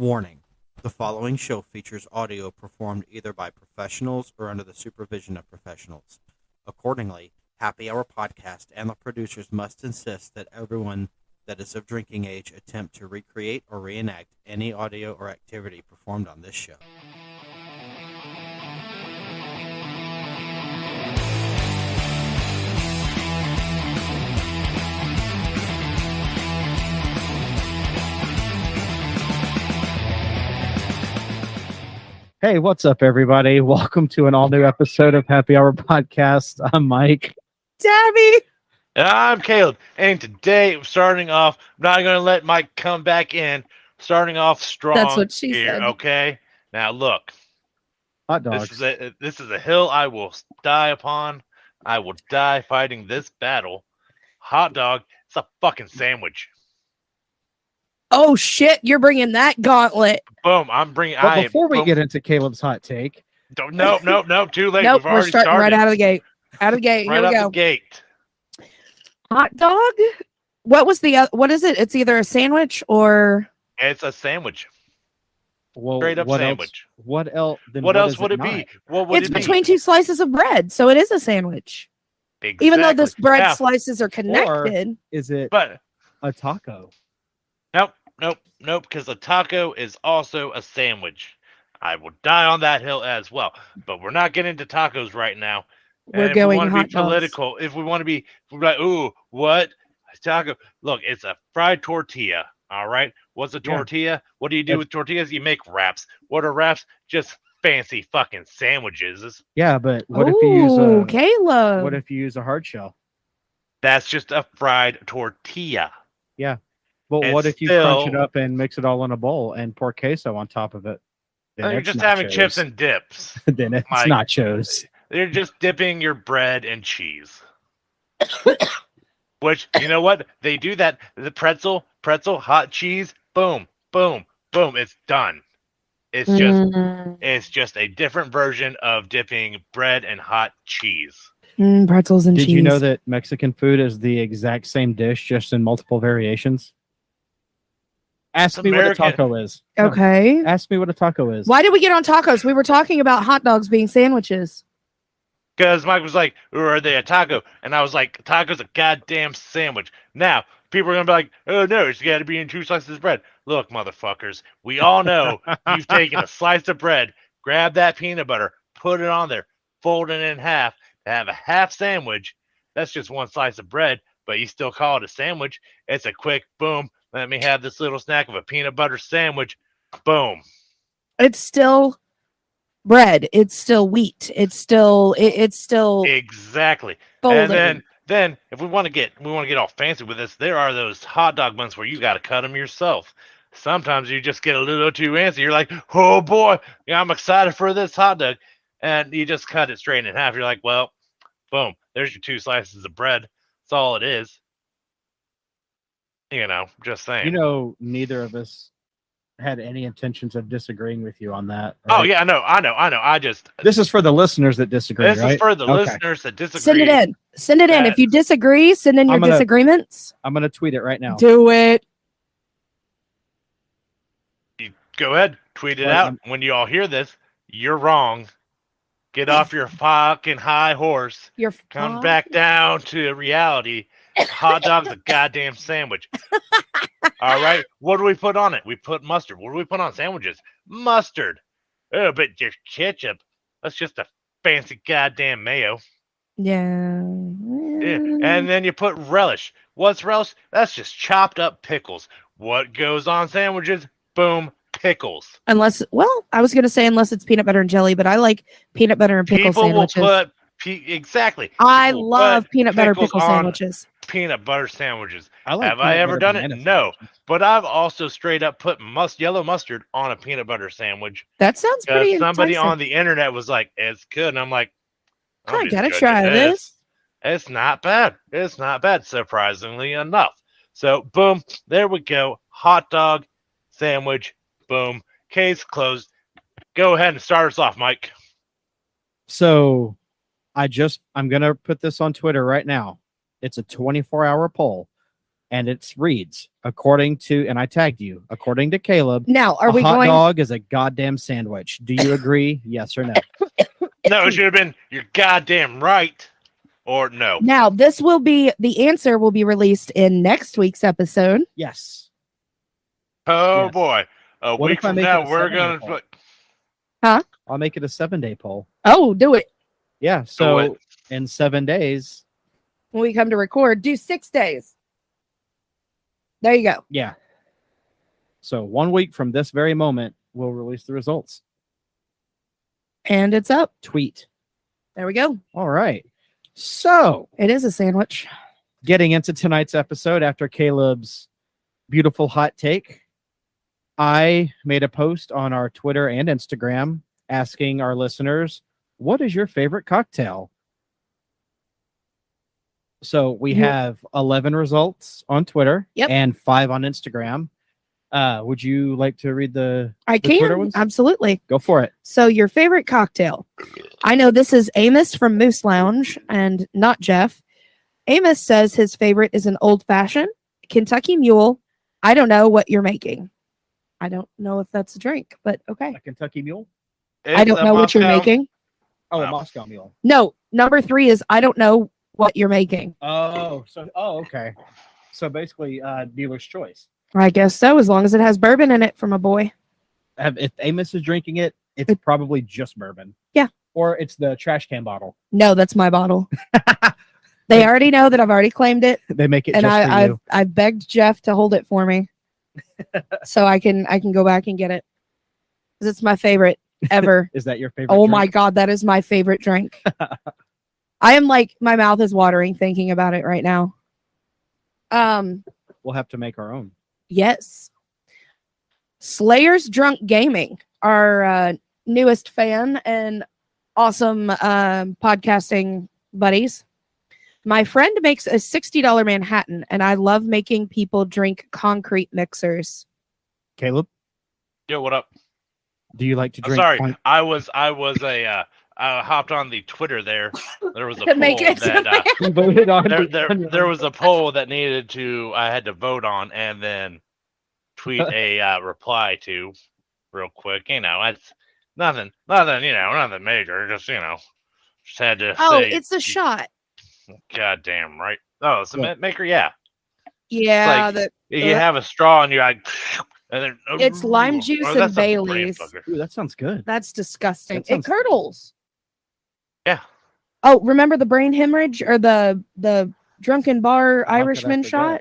Warning: the following show features audio performed either by professionals or under the supervision of professionals. Accordingly, Happy Hour Podcast and the producers must insist that everyone that is of drinking age attempt to recreate or reenact any audio or activity performed on this show. Hey, what's up, everybody? Welcome to an all-new episode of Happy Hour Podcast. I'm Mike. Debbie! And I'm Caleb. And today, starting off, I'm not going to let Mike come back in. Starting off strong. That's what she here, said. Okay? Now, look. Hot dogs. This is a hill I will die upon. I will die fighting this battle. Hot dog, it's a fucking sandwich. Oh shit, you're bringing that gauntlet. Boom, I'm bringing... But before we get into Caleb's hot take... Nope, too late. Nope, We've already starting started. right out of the gate. Out of the gate, Right here we out go. the gate. Hot dog? What was the what is it? It's either a sandwich or... It's a sandwich. Well, Straight up sandwich. What else? What else would it be? What would It's it be? between two slices of bread, so it is a sandwich. Exactly. Even though this bread Now, slices are connected. Is it But... a taco? Nope, because a taco is also a sandwich. I will die on that hill as well. But we're not getting into tacos right now. We're And going if we want to hot be political, if we want to be like, ooh, what? A taco. Look, it's a fried tortilla. All right. What's a Yeah. tortilla? What do you do with tortillas? You make wraps. What are wraps? Just fancy fucking sandwiches. Yeah, but what if you use Caleb. what if you use a hard shell? That's just a fried tortilla. Yeah. Well, And what if you crunch it still- up and mix it all in a bowl and pour queso on top of it? Then You're it's just having nachos. chips and dips. Then it's Mike. nachos. You're just dipping your bread in cheese. Which, you know what? They do that. The pretzel, hot cheese, boom, boom, boom. It's done. It's just a different version of dipping bread in hot cheese. Pretzels and Did cheese. you know that Mexican food is the exact same dish, just in multiple variations? Ask me what a American- taco is. No, Okay. ask me what a taco is. Why did we get on tacos? We were talking about hot dogs being sandwiches. Because Mike was like, "Ooh, are they a taco?" And I was like, "Taco's a goddamn sandwich." Now, people are going to be like, "Oh, no, it's got to be in two slices of bread." Look, motherfuckers, we all know you've taken a slice of bread, grab that peanut butter, put it on there, fold it in half, to have a half sandwich. That's just one slice of bread, but you still call it a sandwich. It's a quick boom. Let me have this little snack of a peanut butter sandwich. Boom. It's still bread. It's still wheat. It's still Exactly. folded. And then if we want to get all fancy with this, there are those hot dog buns where you got to cut them yourself. Sometimes you just get a little too antsy. You're like, "Oh boy, yeah, I'm excited for this hot dog," and you just cut it straight in half. You're like, "Well, boom, there's your two slices of bread. That's all it is." You know, just saying. You know, neither of us had any intentions of disagreeing with you on that. Oh right? yeah, I know. I just This is for the listeners that disagree, this right? is for the Okay. listeners that disagree. Send it in. Send it in. If you disagree, send in your I'm gonna- disagreements. I'm going to tweet it right now. Do it. Go ahead, tweet it Well, out. When you all hear this, you're wrong. Get off your fucking high horse. Your Come back down to reality. Hot dog's a goddamn sandwich. All right. What do we put on it? We put mustard. What do we put on sandwiches? Mustard. Oh, but just ketchup. That's just a fancy goddamn mayo. Yeah. Yeah. And then you put relish. What's relish? That's just chopped up pickles. What goes on sandwiches? Boom, pickles. Unless, well, I was going to say unless it's peanut butter and jelly, but I like peanut butter and pickle People sandwiches. will put exactly. I People will love put peanut butter pickles pickle on sandwiches. Peanut butter sandwiches. Like Have I peanut ever butter done it? banana No. sandwiches. But I've also straight up put yellow mustard on a peanut butter sandwich. That sounds pretty Because somebody enticing. on the internet was like, "It's good," and I'm like, I be gotta judging try this. It's not bad. It's not bad, surprisingly enough. So, boom, there we go. Hot dog sandwich. Boom. Case closed. Go ahead and start us off, Mike. So I'm going to put this on Twitter right now. It's a 24-hour poll. and it reads, according to, and I tagged you, according to Caleb, Now, are a we hot going? dog is a goddamn sandwich. Do you agree? Yes or no? No, it should have been you're goddamn right. Or no. Now, the answer will be released in next week's episode. Yes. Oh Yes. boy. A What week if I from make now it a we're 7-day gonna poll? Huh? I'll make it a 7-day poll. Oh, do it. Yeah. So in 7 days. When we come to record, do 6 days. There you go. Yeah. So 1 week from this very moment, we'll release the results. And it's up. Tweet. There we go. All right. So It is a sandwich. getting into tonight's episode after Caleb's beautiful hot take, I made a post on our Twitter and Instagram asking our listeners, what is your favorite cocktail? So we have 11 results on Twitter and 5 on Instagram. Would you like to read the Twitter can. ones? Absolutely. Go for it. So your favorite cocktail. I know this is Amos from Moose Lounge and not Jeff. Amos says his favorite is an old fashioned Kentucky Mule. I don't know what you're making. I don't know if that's a drink, but okay. A Kentucky Mule? I don't know what you're making. Oh, a Moscow Mule. No, number 3 is I don't know what you're making. Okay. So basically, dealer's choice. I guess so, as long as it has bourbon in it from a boy. If Amos is drinking it, it's probably just bourbon. Yeah. Or it's the trash can bottle. No, that's my bottle. They already know that I've already claimed it. They make it and just for you. I've begged Jeff to hold it for me. So I can go back and get it. 'Cause it's my favorite ever. Is that your favorite Oh drink? my God, that is my favorite drink. I am like, my mouth is watering thinking about it right now. We'll have to make our own. Yes. Slayer's Drunk Gaming, our newest fan and awesome podcasting buddies. My friend makes a $60 Manhattan, and I love making people drink concrete mixers. Caleb, Yo, what up? do you like to I'm drink? sorry. I hopped on the Twitter there. There was a To poll make it that You voted on there was a poll that I had to vote on and then tweet a reply to real quick. It's nothing, nothing major. Just had to Oh, say. it's a shot. Goddamn right. Oh, it's a mint maker. Yeah. Yeah, It's you have a straw and you're like, and then it's lime juice and that's a brain Baileys. fucker. Ooh, that sounds good. That's disgusting. That sounds- It curdles. Yeah. Oh, remember the brain hemorrhage or the drunken bar How could I Irishman forget? shot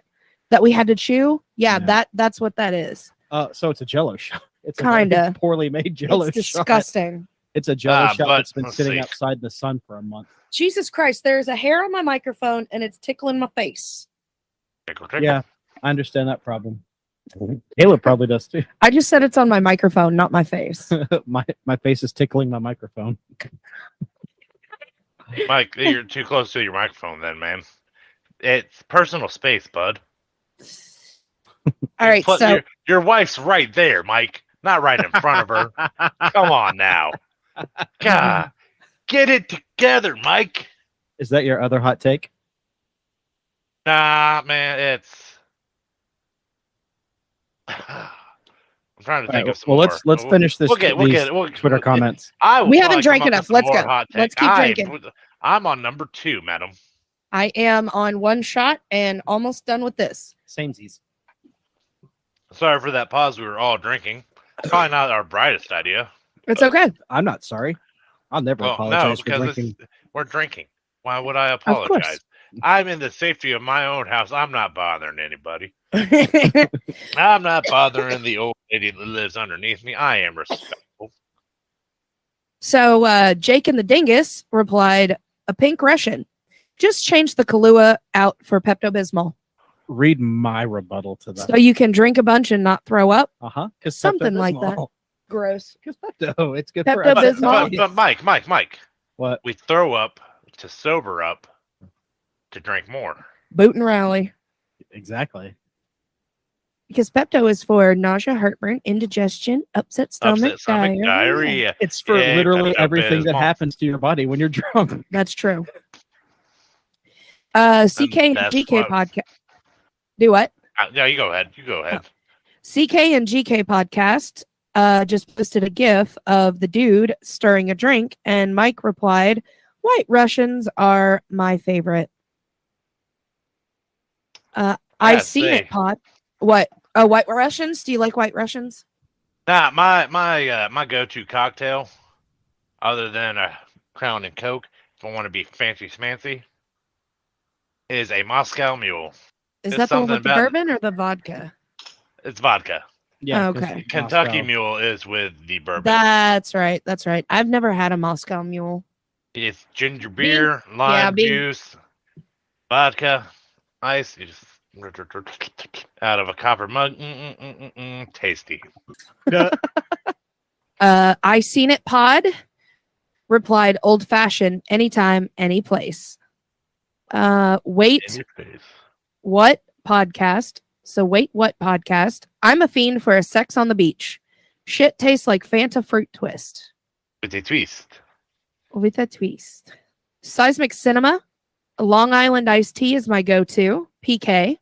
that we had to chew? Yeah, Yeah. that's what that is. So it's a Jello shot. It's a very Kinda. poorly made Jello It's shot. disgusting. It's a Jello shot but that's been let's sitting see. outside the sun for a month. Jesus Christ, there's a hair on my microphone and it's tickling my face. Tickle, tickle. Yeah, I understand that problem. Caleb probably does too. I just said it's on my microphone, not my face. my face is tickling my microphone. Mike, you're too close to your microphone then, man. It's personal space, bud. All right, Plus, so your wife's right there, Mike. Not right in front of her. Come on now. God, get it together, Mike. Is that your other hot take? Nah, man, it's. I'm trying to think of some well, more. let's finish this. We'll get Twitter comments. We haven't drank enough. Let's go. Let's keep drinking. I'm on number 2, madam. I am on 1 shot and almost done with this. Samesies. Sorry for that pause. We were all drinking. Probably not our brightest idea. It's okay. I'm not sorry. I'll never Well, no, apologize for because drinking. we're drinking. Why would I Of course. apologize? I'm in the safety of my own house. I'm not bothering anybody. I'm not bothering the old lady that lives underneath me. I am respectful. So Jake and the Dingus replied, a pink Russian. Just change the Kahlua out for Pepto-Bismol. Read my rebuttal to that. So you can drink a bunch and not throw up. Because Something like that. Gross. Because Pepto, it's good Pepto-Bismol. for But Mike. What? We throw up to sober up to drink more. Boot and rally. Exactly. Because Pepto is for nausea, heartburn, indigestion, upset stomach, Upset stomach, diarrhea. It's for Yeah, literally everything that Pepto-Bismol. happens to your body when you're drunk. That's true. CK and that's GK what- podcast. Do what? No, you go ahead. You go ahead. CK and GK podcast just posted a GIF of the dude stirring a drink, and Mike replied, "White Russians are my favorite." I seen it, Pod. What? White Russians? Do you like White Russians? Nah, my go-to cocktail, other than a Crown and Coke, if I want to be fancy schmancy, is a Moscow Mule. Is It's that the one something with the about- bourbon or the vodka? It's vodka. Yeah. 'cause Okay. Kentucky Moscow. Mule is with the bourbon. That's right. That's right. I've never had a Moscow Mule. It's ginger beer, lime juice, vodka, ice. You just out of a copper mug. Tasty. I seen it, Pod replied, "Old fashioned, anytime, any place." Wait, what podcast? So wait, what podcast? I'm a fiend for a sex on the beach. Shit tastes like Fanta fruit twist. With a twist. With a twist. Seismic Cinema. Long Island iced tea is my go-to. PK.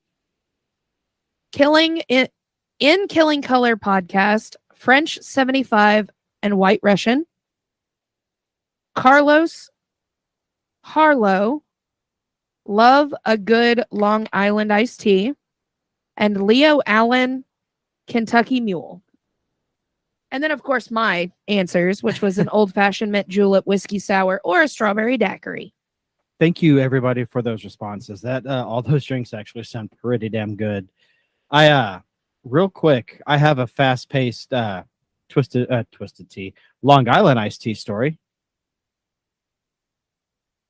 Killing Color podcast. French 75 and White Russian. Carlos Harlow. Love a good Long Island iced tea. And Leo Allen, Kentucky Mule. And then, of course, my answers, which was an old-fashioned mint julep whiskey sour or a strawberry daiquiri. Thank you, everybody, for those responses. That all those drinks actually sound pretty damn good. Real quick, I have a fast-paced twisted tea, Long Island iced tea story.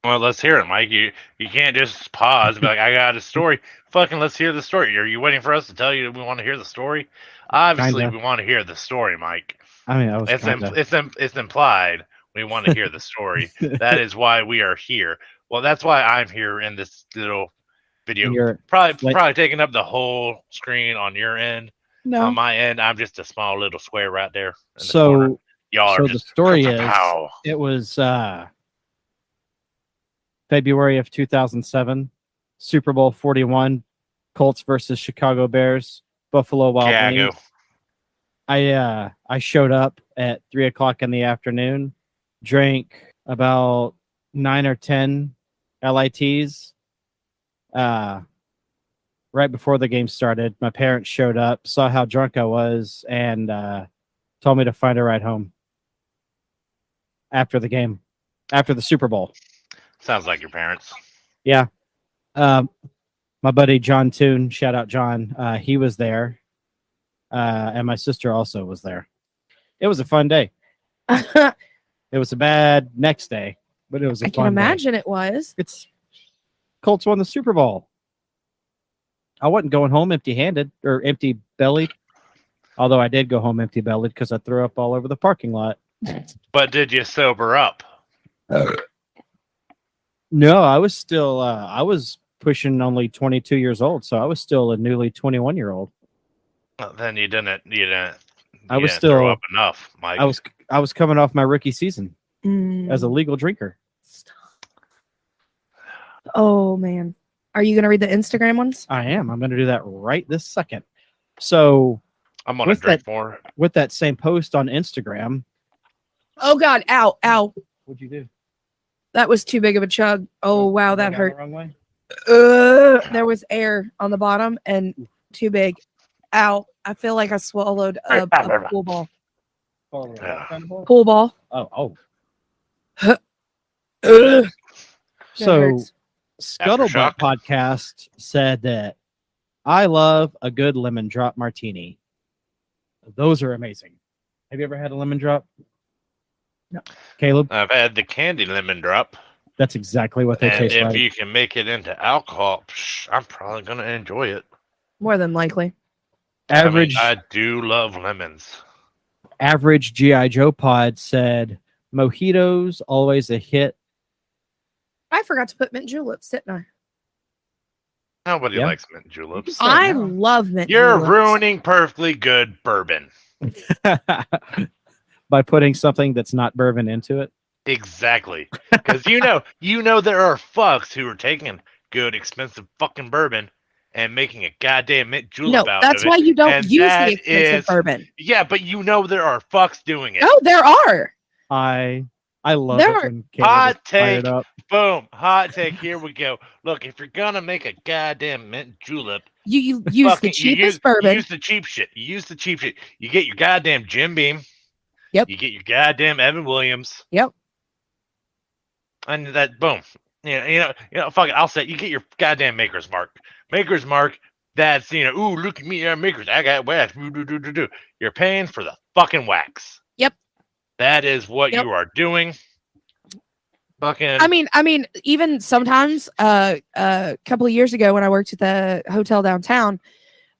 Well, let's hear it, Mike. You can't just pause and be like, I got a story. Fucking let's hear the story. Are you waiting for us to tell you we want to hear the story? Obviously, Kinda. we want to hear the story, Mike. I mean, It's implied we want to hear the story. That is why we are here. Well, that's why I'm here in this little video. Probably taking up the whole screen on your end. No. On my end, I'm just a small little square right there. In the corner. So Y'all are the just story is pow. it was February of 2007, Super Bowl 41, Colts versus Chicago Bears, Buffalo Wild Chicago. Wings. I showed up at 3:00 in the afternoon, drank about 9 or 10 LITs. Right before the game started, my parents showed up, saw how drunk I was, and told me to find a ride home after the game, after the Super Bowl. Sounds like your parents. Yeah. My buddy John Toon, shout out John, he was there. And my sister also was there. It was a fun day. It was a bad next day, but it was a fun I can imagine it was. It's Colts won the Super Bowl. I wasn't going home empty-handed or empty-bellied, although I did go home empty-bellied because I threw up all over the parking lot. But did you sober up? No, I was still I was pushing only 22 years old, so I was still a newly 21-year-old. Well, then you didn't I was throw still up enough, Mike. I was coming off my rookie season as a Mm. legal drinker. Oh, man. Are you going to read the Instagram ones? I am. I'm going to do that right this second. So I'm gonna with drink that- more. with that same post on Instagram, Oh, God. Ow. Ow. what'd you do? That was too big of a chug. Oh, wow. That Going down hurt. the wrong way? There was air on the bottom and too big. Ow. I feel like I swallowed a pool ball. Pool ball. Oh. That So hurts. Scuttlebutt Aftershock. podcast said that I love a good lemon drop martini. Those are amazing. Have you ever had a lemon drop? No. Caleb? I've had the candy lemon drop, That's exactly what they and taste if like. you can make it into alcohol, I'm probably gonna enjoy it. More than likely. Average I do love lemons. average GI Joe pod said mojitos always a hit. I forgot to put mint juleps, didn't I? Nobody Yeah. likes mint juleps. Say I no. love mint You're juleps. ruining perfectly good bourbon. By putting something that's not bourbon into it. Exactly. Because you know there are fucks who are taking good, expensive fucking bourbon and making a goddamn mint No, julep out that's of it. why you don't and use the that expensive is- bourbon. Yeah, but you know there are fucks doing it. Oh, there are. I love There it are- when Caleb Hot is fired take. up. Boom. Hot take. Here we go. Look, if you're gonna make a goddamn mint julep, You use the cheapest bourbon. You use the cheap shit. You use the cheap shit. You get your goddamn Jim Beam. Yep. You get your goddamn Evan Williams. Yep. And that boom. You know, fuck it. I'll say you get your goddamn Maker's Mark. Maker's Mark. That's ooh, look at me, I'm Maker's. I got wax. You're paying for the fucking wax. Yep. That is what Yep. you are doing. Fucking. I mean, even sometimes, a couple of years ago when I worked at the hotel downtown,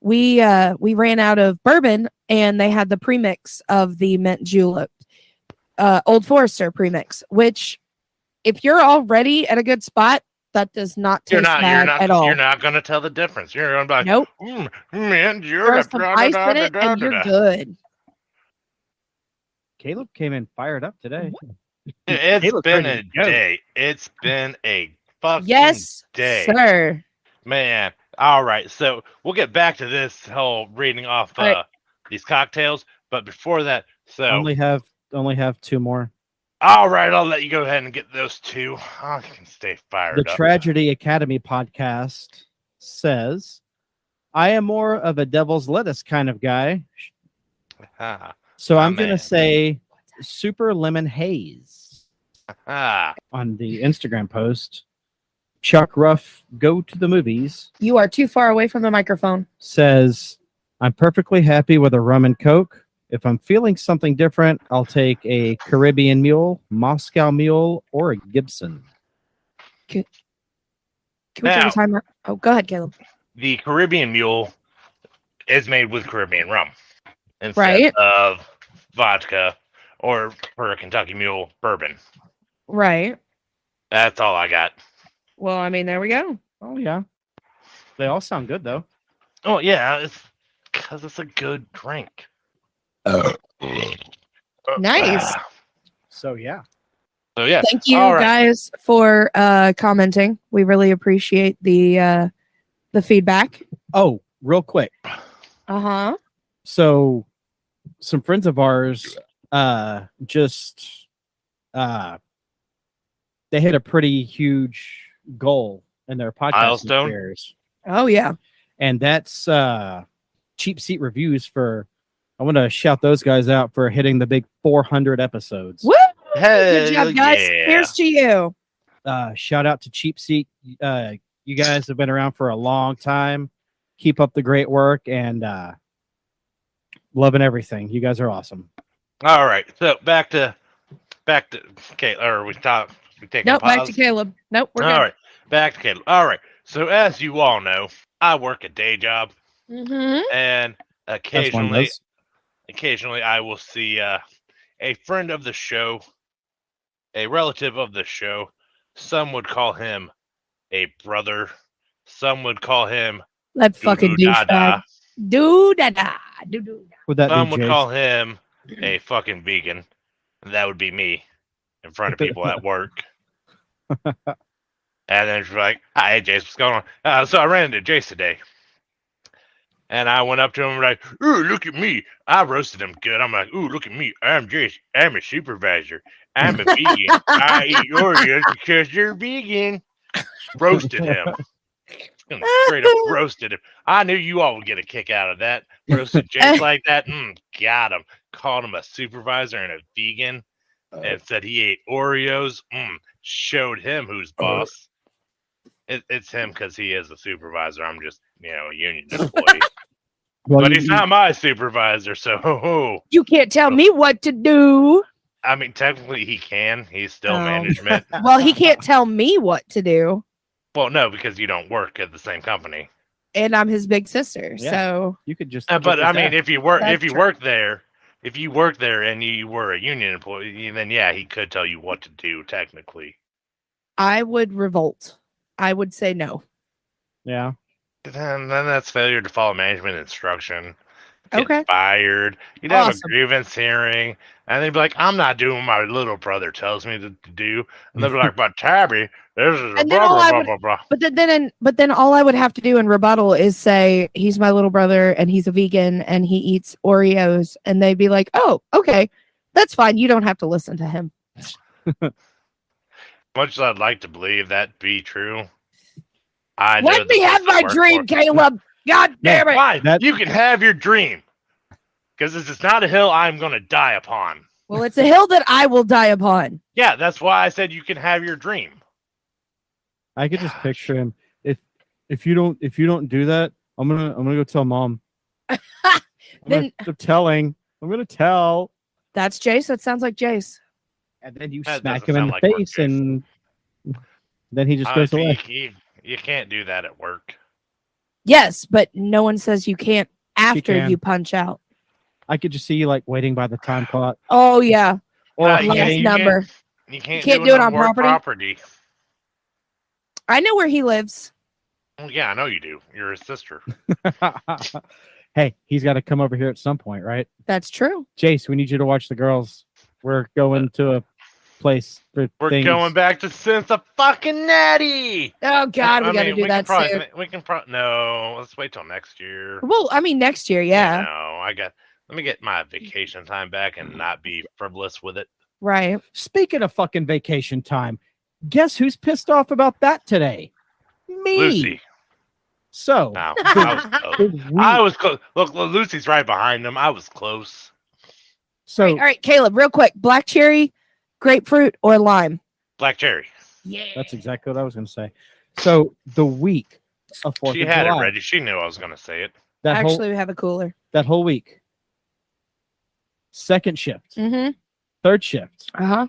we ran out of bourbon and they had the premix of the mint julep, Old Forester premix, which if you're already at a good spot, that does not taste bad at all. You're not gonna tell the difference. You're gonna be like, Nope. Mint Throw julep. some ice in it and you're good. Caleb came in fired up today. It's Caleb's been ready a to go. day. It's been a fucking Yes, day. sir. Man. All right. So we'll get back to this whole reading off All right. these cocktails. But before that, so Only have two more. all right, I'll let you go ahead and get those two. I can stay fired The up. Tragedy Academy podcast says, I am more of a devil's lettuce kind of guy. Ah, So My I'm going to man. say Super Lemon Haze ah. on the Instagram post. Chuck Ruff, Go to the Movies, You are too far away from the microphone. says, I'm perfectly happy with a rum and Coke. If I'm feeling something different, I'll take a Caribbean Mule, Moscow Mule, or a Gibson. Can we take Now- a timer? Oh, go ahead, Caleb. The Caribbean Mule is made with Caribbean rum instead Right. of vodka or for a Kentucky Mule bourbon. Right. That's all I got. Well, I mean, there we go. Oh, yeah. They all sound good, though. Oh yeah, it's because it's a good drink. Nice. So, yeah. So yeah. Thank you All right. guys for commenting. We really appreciate the feedback. Oh, real quick. Uh-huh. So, some friends of ours just they hit a pretty huge goal in their podcast Milestone? careers. Oh yeah. And that's Cheap Seat Reviews for I want to shout those guys out for hitting the big 400 episodes. Woo! Good Hell job, guys. yeah. Here's to you. Shout out to Cheap Seat. You guys have been around for a long time. Keep up the great work and loving everything. You guys are awesome. All right. So back to okay, or we take Nope, a pause. back to Caleb. Nope, we're All good. right. Back to Caleb. All right. So as you all know, I work a day job Mm-hmm. and That's one of those. occasionally I will see a friend of the show, a relative of the show. Some would call him a brother. Some would call him That fucking doo-doo-da-da. douchebag. Do-da-da. Do-do-da. Would that Some be would Jace? call him a fucking vegan. And that would be me in front of people at work. And then she's like, hi, Jace, what's going on? So I ran into Jace today. And I went up to him and like, ooh, look at me. I roasted him good. I'm like, ooh, look at me. I'm Jace. I'm a supervisor. I'm a vegan. I eat Oreos because they're vegan. Roasted him. Straight up roasted him. I knew you all would get a kick out of that. Roasted Jace like that. Got him. Called him a supervisor and a vegan. And said he ate Oreos. Showed him who's boss. It's him because he is a supervisor. I'm just, a union employee. Well, But you- he's not my supervisor, so ho ho. You can't tell me what to do. I mean, technically he can. He's still Oh. management. Well, he can't tell me what to do. Well, no, because you don't work at the same company. And I'm his big sister. Yeah. So you could just. But kick I his mean, ass. if you work That's if you work there and you were a union employee, then yeah, he could tell you what to do technically. I would revolt. I would say no. yeah. Then that's failure to follow management instruction. get Okay. fired. You'd have a Awesome. grievance hearing, and they'd be like, "I'm not doing what my little brother tells me to do," and they'd be like, "But Tabby, this is a And then blah all blah I blah would- blah blah." But then all I would have to do in rebuttal is say he's my little brother and he's a vegan and he eats Oreos, and they'd be like, "Oh, okay, that's fine. You don't have to listen to him." Much as I'd like to believe that be true, I know Let the me place have I my work dream, for. Caleb. God damn it! Fine, That- you can have your dream, because this is not a hill I'm going to die upon. Well, it's a hill that I will die upon. Yeah, that's why I said you can have your dream. I could just Gosh. picture him. If you don't do that, I'm gonna go tell mom. I'm gonna tell. That's Jace. That sounds like Jace. And then you That smack doesn't him in sound the like work, face, Jason. and then he just goes See, away. you can't do that at work. Yes, but no one says you can't after can. you punch out. I could just see you like waiting by the time clock, Oh yeah, or Nah, you last can't- number. You can't can't do do it it on work property? I know where he lives. Well, yeah, I know you do. You're his sister. hey, he's got to come over here at some point, right? That's true. Jace, we need you to watch the girls. We're going to a place for We're things. going back to since a fucking natty. Oh God, we got to do we that can probably, soon. We can probably no. Let's wait till next year. Well, I mean next year, yeah, No, let me get my vacation time back and not be frivolous with it. right. Speaking of fucking vacation time, guess who's pissed off about that today? Me. Lucy. So No, I was close. the week- I was close. Look, Lucy's right behind him. I was close. so All right, Caleb, real quick. Black cherry, grapefruit, or lime? Black cherry. Yeah. that's exactly what I was going to say. So the week of 4th She of had July, it ready. She knew I was going to say it. that Actually, we have a cooler. whole week, second shift, Mm-hmm. third shift, Uh-huh.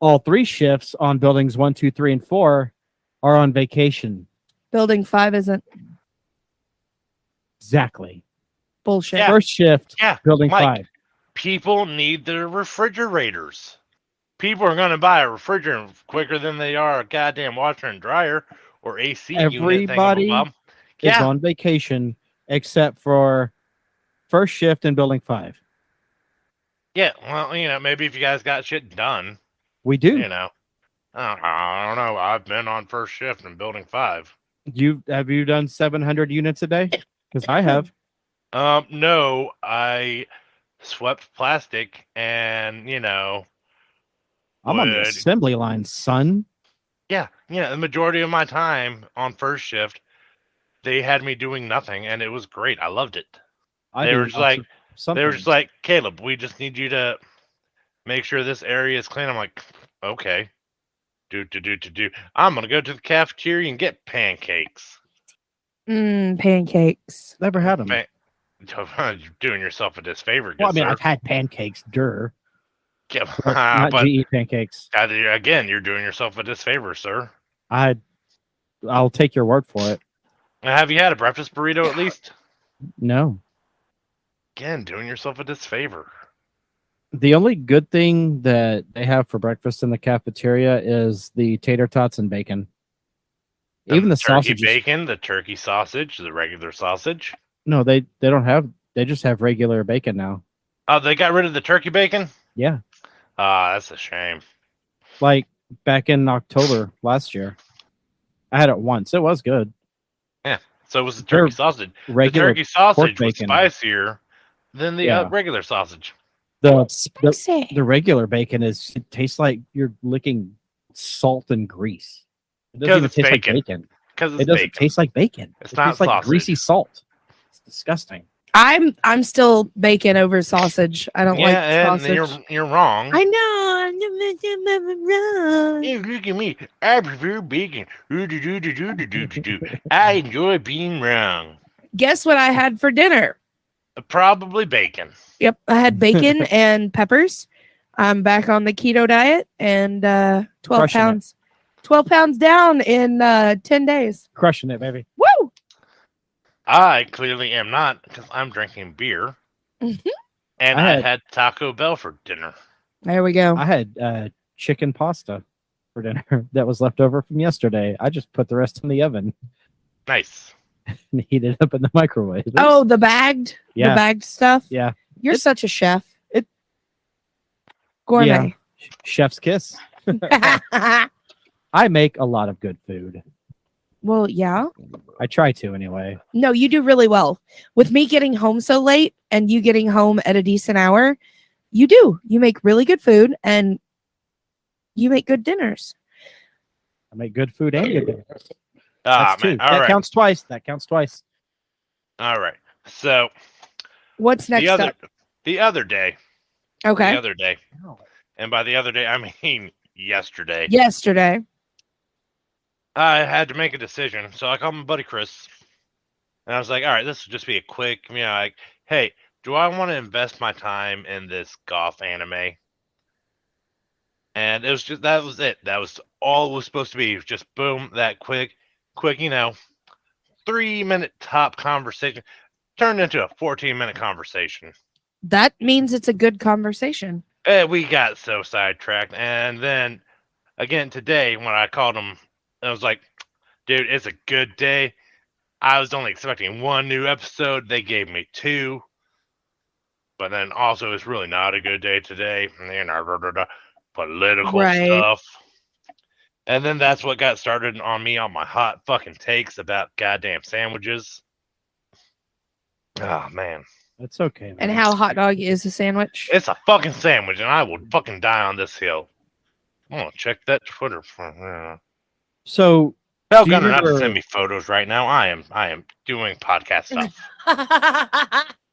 all 3 shifts on buildings 1, 2, 3, and 4 are on vacation. Building 5 isn't. Exactly. Bullshit. Yeah. First shift, Yeah, building Mike. 5. People need their refrigerators. People are going to buy a refrigerator quicker than they are a goddamn washer and dryer or AC Everybody unit. Is Yeah, on vacation except for first shift in building 5. yeah. Well, maybe if you guys got shit done, We do. I don't know. I've been on first shift in building 5. Have you done 700 units a day? Because I have. No, I swept plastic and, I'm on the would- assembly line, son. Yeah, the majority of my time on first shift, they had me doing nothing, and it was great. I loved it. They were just like, Caleb, we just need you to make sure this area is clean. I'm like, okay. Do. I'm gonna go to the cafeteria and get pancakes. Pancakes. Never had them. You're doing yourself a disfavor. Well, I mean, sir. I've had pancakes, Yeah, but not but GE pancakes. again, you're doing yourself a disfavor, sir. I'll take your word for it. Have you had a breakfast burrito at least? No. Again, doing yourself a disfavor. The only good thing that they have for breakfast in the cafeteria is the tater tots and bacon. Even the turkey sausages. bacon, the turkey sausage, the regular sausage. No, they don't have. They just have regular bacon now. Oh, they got rid of the turkey bacon? Yeah, That's a shame. like back in October last year, I had it once. It was good. So was the They're turkey sausage. Regular The turkey sausage was bacon. spicier than the Yeah. regular sausage. the Spicy. the regular bacon it tastes like you're licking salt and grease. It doesn't 'Cause even it's taste bacon. like bacon. Because It it's doesn't bacon. taste like bacon. It's It not tastes like sausage. greasy salt. It's disgusting. I'm still bacon over sausage. I don't like Yeah, and sausage. you're wrong. I know. Hey, look at me. I prefer bacon. Ooh-doo-doo-doo-doo-doo-doo-doo. I enjoy being wrong. Guess what I had for dinner? Probably bacon. Yep, I had bacon and peppers. I'm back on the keto diet and 12 Crushing it. pounds. 12 pounds down in 10 days. Crushing it, baby. Woo! I clearly am not because I'm drinking beer. Mhm. And I I had- had Taco Bell for dinner. There we go. I had chicken pasta for dinner that was left over from yesterday. I just put the rest in the oven. Nice. and heat it up in the microwave. Oh, the bagged stuff. Yeah. You're such a chef. it- Gourmet. Chef's kiss. I make a lot of good food. Well, yeah. I try to anyway. No, you do really well. With me getting home so late and you getting home at a decent hour, you do. You make really good food and you make good dinners. I make good food and good dinners. That's two. All That right. counts twice. That counts twice. All right. So What's next up? the other day, Okay. the other day, and by the other day I mean yesterday. Yesterday. I had to make a decision, so I called my buddy Chris, and I was like, "All right, this will just be a quick, like, hey, do I want to invest my time in this golf anime?" And it was just that was it. That was all it was supposed to be. It was just boom, that quick, 3-minute top conversation turned into a 14-minute conversation. That means it's a good conversation. And we got so sidetracked, and then again today when I called him. I was like, dude, it's a good day. I was only expecting one new episode. They gave me 2. But then also, it's really not a good day today. Political stuff. And then that's what got started on me on my hot fucking takes about goddamn sandwiches. Oh, man. That's okay, man. And how hot dog is a sandwich? It's a fucking sandwich, and I will fucking die on this hill. I'm going to check that Twitter for... So, Tell Gunner not to send me photos right now. I am doing podcast stuff.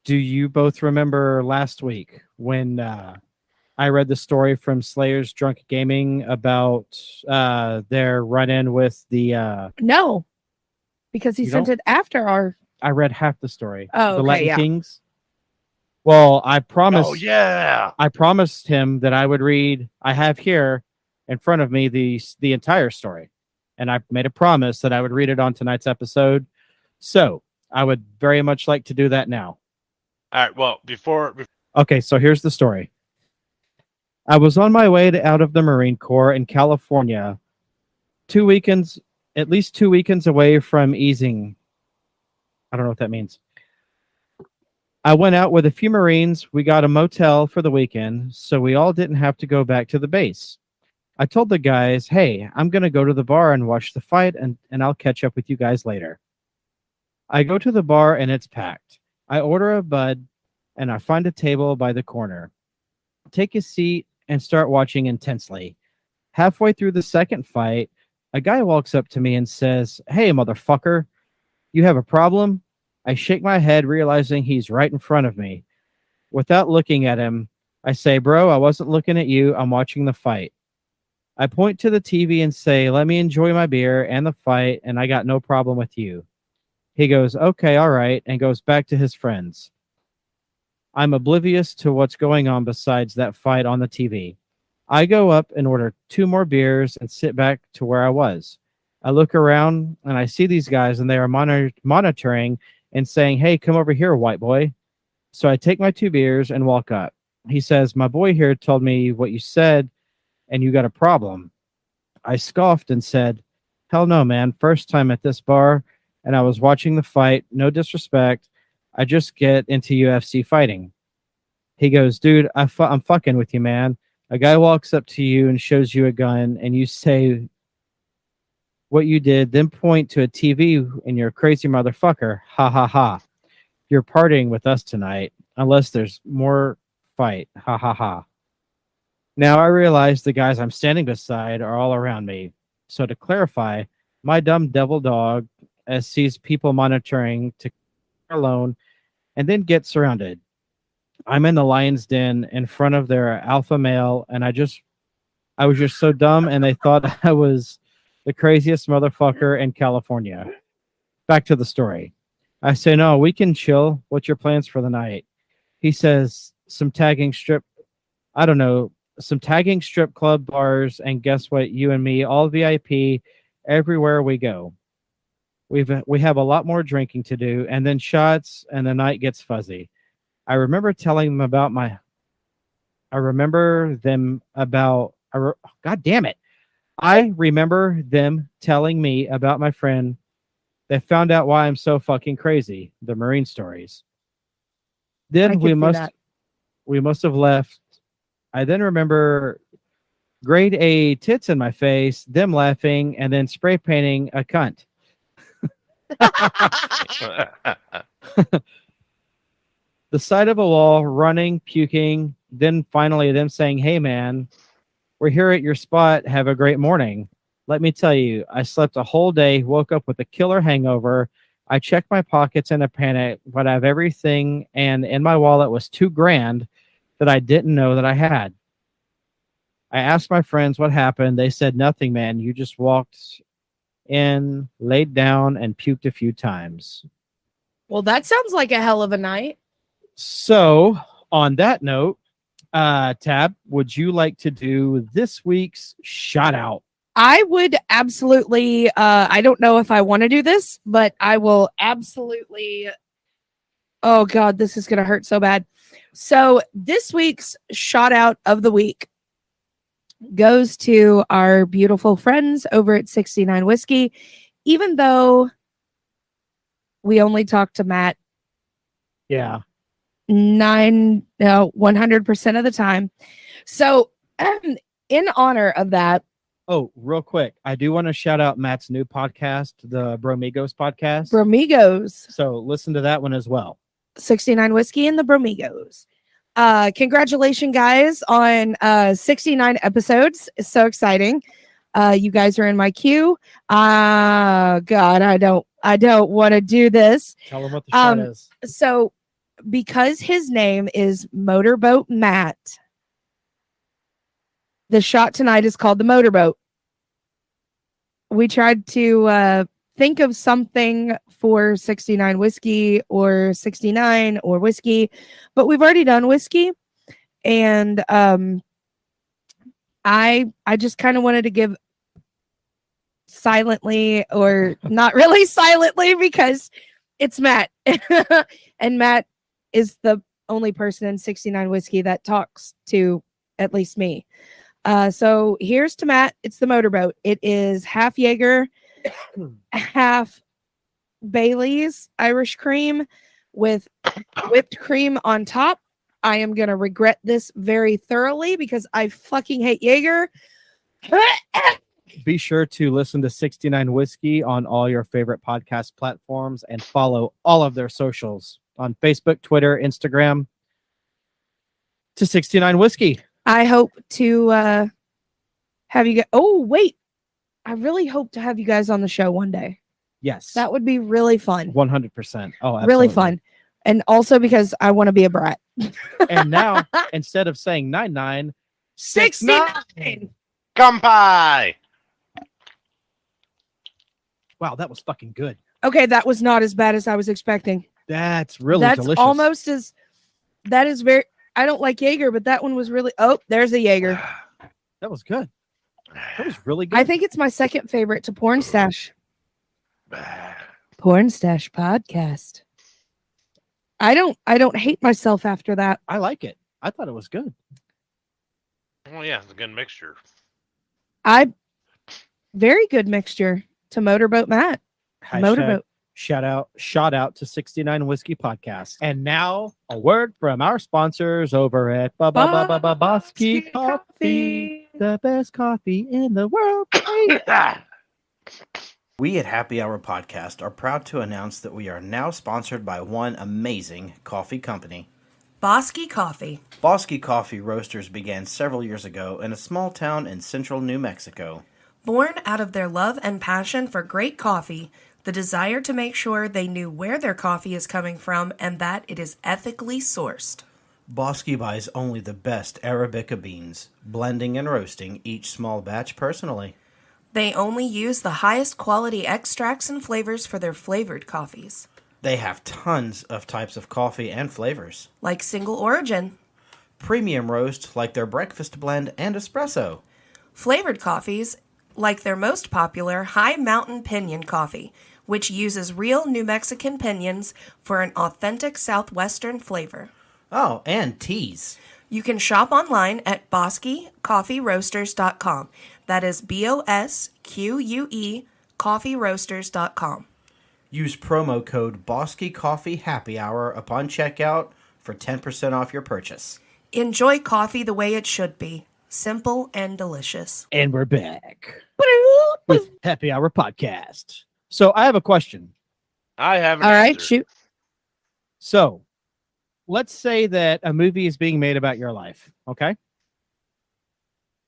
do you both remember last week when I read the story from Slayer's Drunk Gaming about their run-in with the... No, because he sent it after our... I read half the story. Oh, the okay, Latin yeah. Kings. Well, I promised... Oh, yeah. I promised him that I would read... I have here in front of me the entire story. And I made a promise that I would read it on tonight's episode. So I would very much like to do that now. All right. Well, before Okay, so here's the story. I was on my way out of the Marine Corps in California, at least 2 weekends away from easing. I don't know what that means. I went out with a few Marines. We got a motel for the weekend, so we all didn't have to go back to the base. I told the guys, hey, I'm going to go to the bar and watch the fight, and I'll catch up with you guys later. I go to the bar, and it's packed. I order a Bud, and I find a table by the corner. Take a seat and start watching intensely. Halfway through the second fight, a guy walks up to me and says, hey, motherfucker, you have a problem? I shake my head, realizing he's right in front of me. Without looking at him, I say, bro, I wasn't looking at you. I'm watching the fight. I point to the TV and say, let me enjoy my beer and the fight, and I got no problem with you. He goes, okay, all right, and goes back to his friends. I'm oblivious to what's going on besides that fight on the TV. I go up and order 2 more beers and sit back to where I was. I look around, and I see these guys, and they are monitoring and saying, hey, come over here, white boy. So I take my 2 beers and walk up. He says, my boy here told me what you said, and you got a problem. I scoffed and said, hell no, man. First time at this bar, and I was watching the fight. No disrespect. I just get into UFC fighting. He goes, dude, I'm fucking with you, man. A guy walks up to you and shows you a gun, and you say what you did, then point to a TV, and you're a crazy motherfucker. Ha, ha, ha. You're partying with us tonight, unless there's more fight. Ha, ha, ha. Now I realize the guys I'm standing beside are all around me. So to clarify, my dumb devil dog sees people monitoring to alone and then gets surrounded. I'm in the lion's den in front of their alpha male, and I was just so dumb, and they thought I was the craziest motherfucker in California. Back to the story. I say, no, we can chill. What's your plans for the night? He says, some tagging strip club bars, and guess what? You and me, all VIP, everywhere we go. We have a lot more drinking to do, and then shots, and the night gets fuzzy. I remember telling them about I remember them telling me about my friend They found out why I'm so fucking crazy. The Marine stories. I Then could we see must that. have left. I then remember grade A tits in my face, them laughing, and then spray painting a cunt. The side of a wall, running, puking, then finally them saying, "Hey man, we're here at your spot. Have a great morning." Let me tell you, I slept a whole day, woke up with a killer hangover. I checked my pockets in a panic, but I have everything, and in my wallet was $2,000 that I didn't know that I had. I asked my friends what happened. They said, "Nothing, man. You just walked in, laid down, and puked a few times." Well, that sounds like a hell of a night. So, on that note, Tab, would you like to do this week's shout out? I would absolutely, I don't know if I want to do this, but I will absolutely. Oh, God, this is going to hurt so bad. So, this week's shout out of the week goes to our beautiful friends over at 69 Whiskey, even though we only talked to Matt Yeah. 100% of the time. So, in honor of that, Oh, real quick, I do want to shout out Matt's new podcast, the Bromigos podcast. Bromigos, So listen to that one as well. 69 Whiskey and the Bromigos. Congratulations, guys, on 69 episodes. It's so exciting. You guys are in my queue. God, I don't want to do this. Tell them what the shout is. So, because his name is Motorboat Matt, the shot tonight is called the Motorboat. We tried to think of something for 69 Whiskey or 69 or whiskey, but we've already done whiskey. And I just kind of wanted to give silently, or not really silently, because it's Matt. And Matt is the only person in 69 Whiskey that talks to at least me. So here's to Matt. It's the Motorboat. It is half Jaeger, half Bailey's Irish cream with whipped cream on top. I am going to regret this very thoroughly because I fucking hate Jaeger. Be sure to listen to 69 Whiskey on all your favorite podcast platforms and follow all of their socials on Facebook, Twitter, Instagram to 69 Whiskey. I hope to have you guys. Oh, wait. I really hope to have you guys on the show one day. Yes. That would be really fun. 100%. Oh, absolutely. Really fun. And also because I want to be a brat. And now, instead of saying 99, 69. Kampai! Wow, that was fucking good. Okay, that was not as bad as I was expecting. That's really That's delicious. almost as. That is very. I don't like Jaeger, but that one was really. Oh, there's a Jaeger. That was good. That was really good. I think it's my second favorite to Porn Stash. Porn Stash podcast. I don't hate myself after that. I like it. I thought it was good. Oh yeah, it's a good mixture. Very good mixture to Motorboat Matt. Hashtag Motorboat. Shout out to 69 Whiskey Podcast. And now a word from our sponsors over at Bosky Coffee, the best coffee in the world. We at Happy Hour Podcast are proud to announce that we are now sponsored by one amazing coffee company. Bosky Coffee. Bosky Coffee Roasters began several years ago in a small town in central New Mexico. Born out of their love and passion for great coffee, the desire to make sure they knew where their coffee is coming from and that it is ethically sourced. Bosky buys only the best Arabica beans, blending and roasting each small batch personally. They only use the highest quality extracts and flavors for their flavored coffees. They have tons of types of coffee and flavors. Like single origin, Premium roast like their breakfast blend and espresso. flavored coffees like their most popular High Mountain Pinion Coffee, which uses real New Mexican pinions for an authentic Southwestern flavor. Oh, and teas. You can shop online at boskycoffeeroasters.com. That is BOSQUE coffeeroasters.com. Use promo code Bosky Coffee Happy Hour upon checkout for 10% off your purchase. Enjoy coffee the way it should be. Simple and delicious. And we're back with Happy Hour Podcast. So I have a question. I have an All right, answer. shoot. So let's say that a movie is being made about your life. Okay.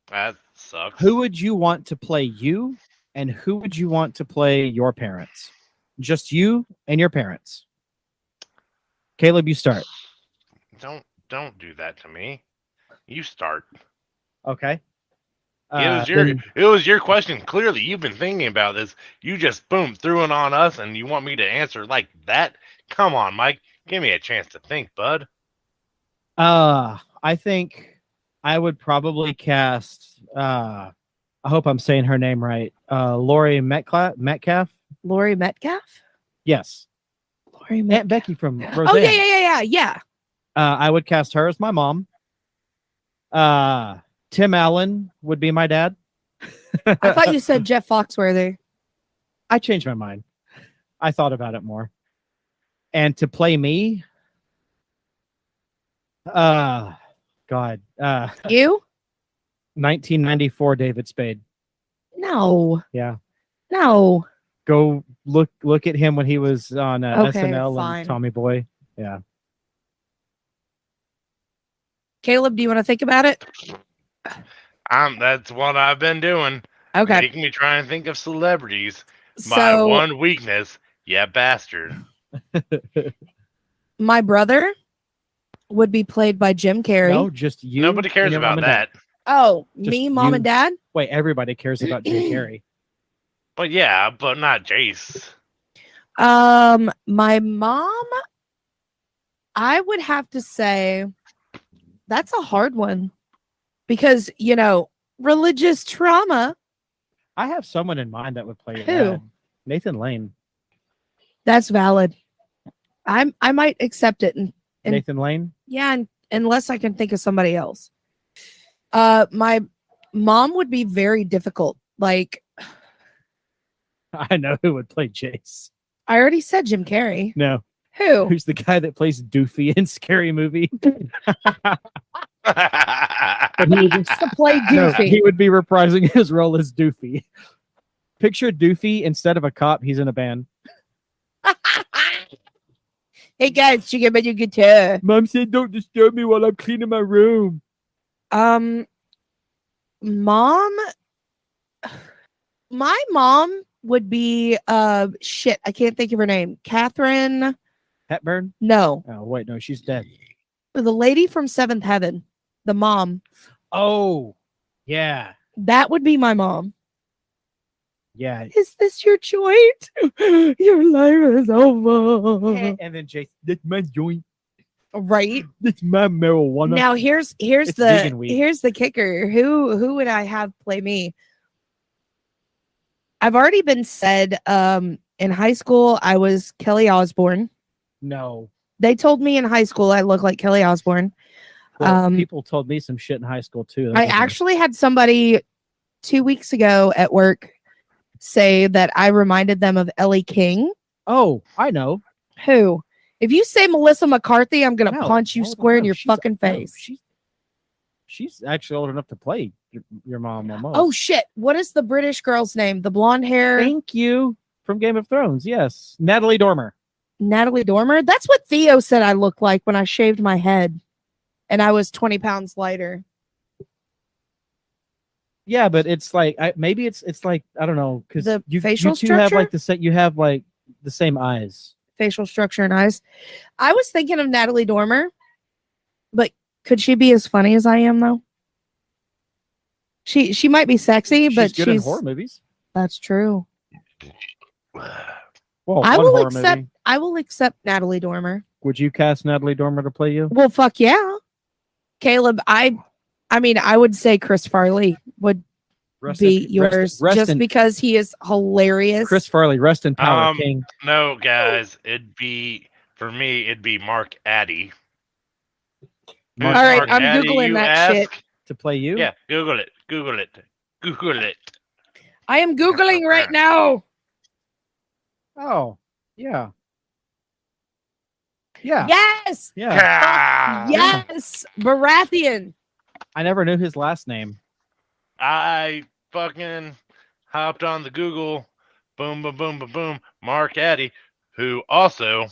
That sucks. Who would you want to play you, and who would you want to play your parents? Just you and your parents. Caleb, you start. Don't do that to me. You start. Okay. It was your question. Clearly, you've been thinking about this. You just boom threw it on us, and you want me to answer like that? Come on, Mike. Give me a chance to think, bud. I think I would probably cast. I hope I'm saying her name right. Laurie Metcalf. Laurie Metcalf? Yes. Laurie Metcalf. Aunt Becky from Roseanne. Oh, yeah. I would cast her as my mom. Tim Allen would be my dad. I thought you said Jeff Foxworthy. I changed my mind. I thought about it more. And to play me, God, You? 1994 David Spade. No. Yeah. No. Go look at him when he was on Okay, SNL fine. and Tommy Boy. Yeah. Caleb, do you want to think about it? That's what I've been doing. Okay. Making me try and think of celebrities. My So one weakness, yeah, bastard. my brother would be played by Jim Carrey. No, just you. Nobody cares and your mom about and dad. that. Oh, Just me, mom, you. and dad? Wait, everybody cares about Jim Carrey. But yeah, but not Jace. My mom, I would have to say that's a hard one because, religious trauma. I have someone in mind that would play your Who? dad. Nathan Lane. That's valid. I might accept it. And Nathan Lane? yeah, unless I can think of somebody else. My mom would be very difficult. Like, I know who would play Jace. I already said Jim Carrey. No. Who? Who's the guy that plays Doofy in Scary Movie? But he would To play No, Goofy. he would be reprising his role as Doofy. Picture Doofy instead of a cop. He's in a band. Hey guys, you get me your guitar. Mom said, "Don't disturb me while I'm cleaning my room." Mom. My mom would be shit. I can't think of her name. Catherine. Hepburn? No, Oh wait, no, she's dead. the lady from Seventh Heaven. The mom. Oh, yeah, That would be my mom. yeah. Is this your joint? Your life is over. And then Jace, that's my joint. Right. That's my marijuana. Now here's It's vegan weed. here's the kicker. Who would I have play me? I've already been said in high school I was Kelly Osbourne. No. They told me in high school I look like Kelly Osbourne. Well, people told me some shit in high school too. I actually had somebody 2 weeks ago at work say that I reminded them of Ellie King. Oh, I know. Who? If you say Melissa McCarthy, I'm gonna No, punch you hold on, square in no, your she's- fucking no, face. she's actually old enough to play your mom almost. Oh shit! What is the British girl's name? The blonde hair, thank you. From Game of Thrones, yes. Natalie Dormer. Natalie Dormer. That's what Theo said I looked like when I shaved my head, and I was 20 pounds lighter. Yeah, but it's like maybe it's like I don't know because The you facial two have structure? like you have like the same eyes. Facial structure and eyes. I was thinking of Natalie Dormer, but could she be as funny as I am though? She might be sexy, but she's good in horror movies. That's true. Well, I one will horror accept. movie. I will accept Natalie Dormer. Would you cast Natalie Dormer to play you? Well, fuck yeah, Caleb. I mean, I would say Chris Farley would be yours just because he is hilarious. Chris Farley, rest in power, King. No, guys, it'd be Mark Addy. All All right, Mark I'm Addy, Googling you that shit. ask? To play you? Yeah, Google it. I am Googling right now. Oh, Yeah. Yeah. Yes. Yeah. Ah! Yes. Baratheon. I never knew his last name. I fucking hopped on the Google, boom, boom, boom, boom, boom. Mark Addy, who also,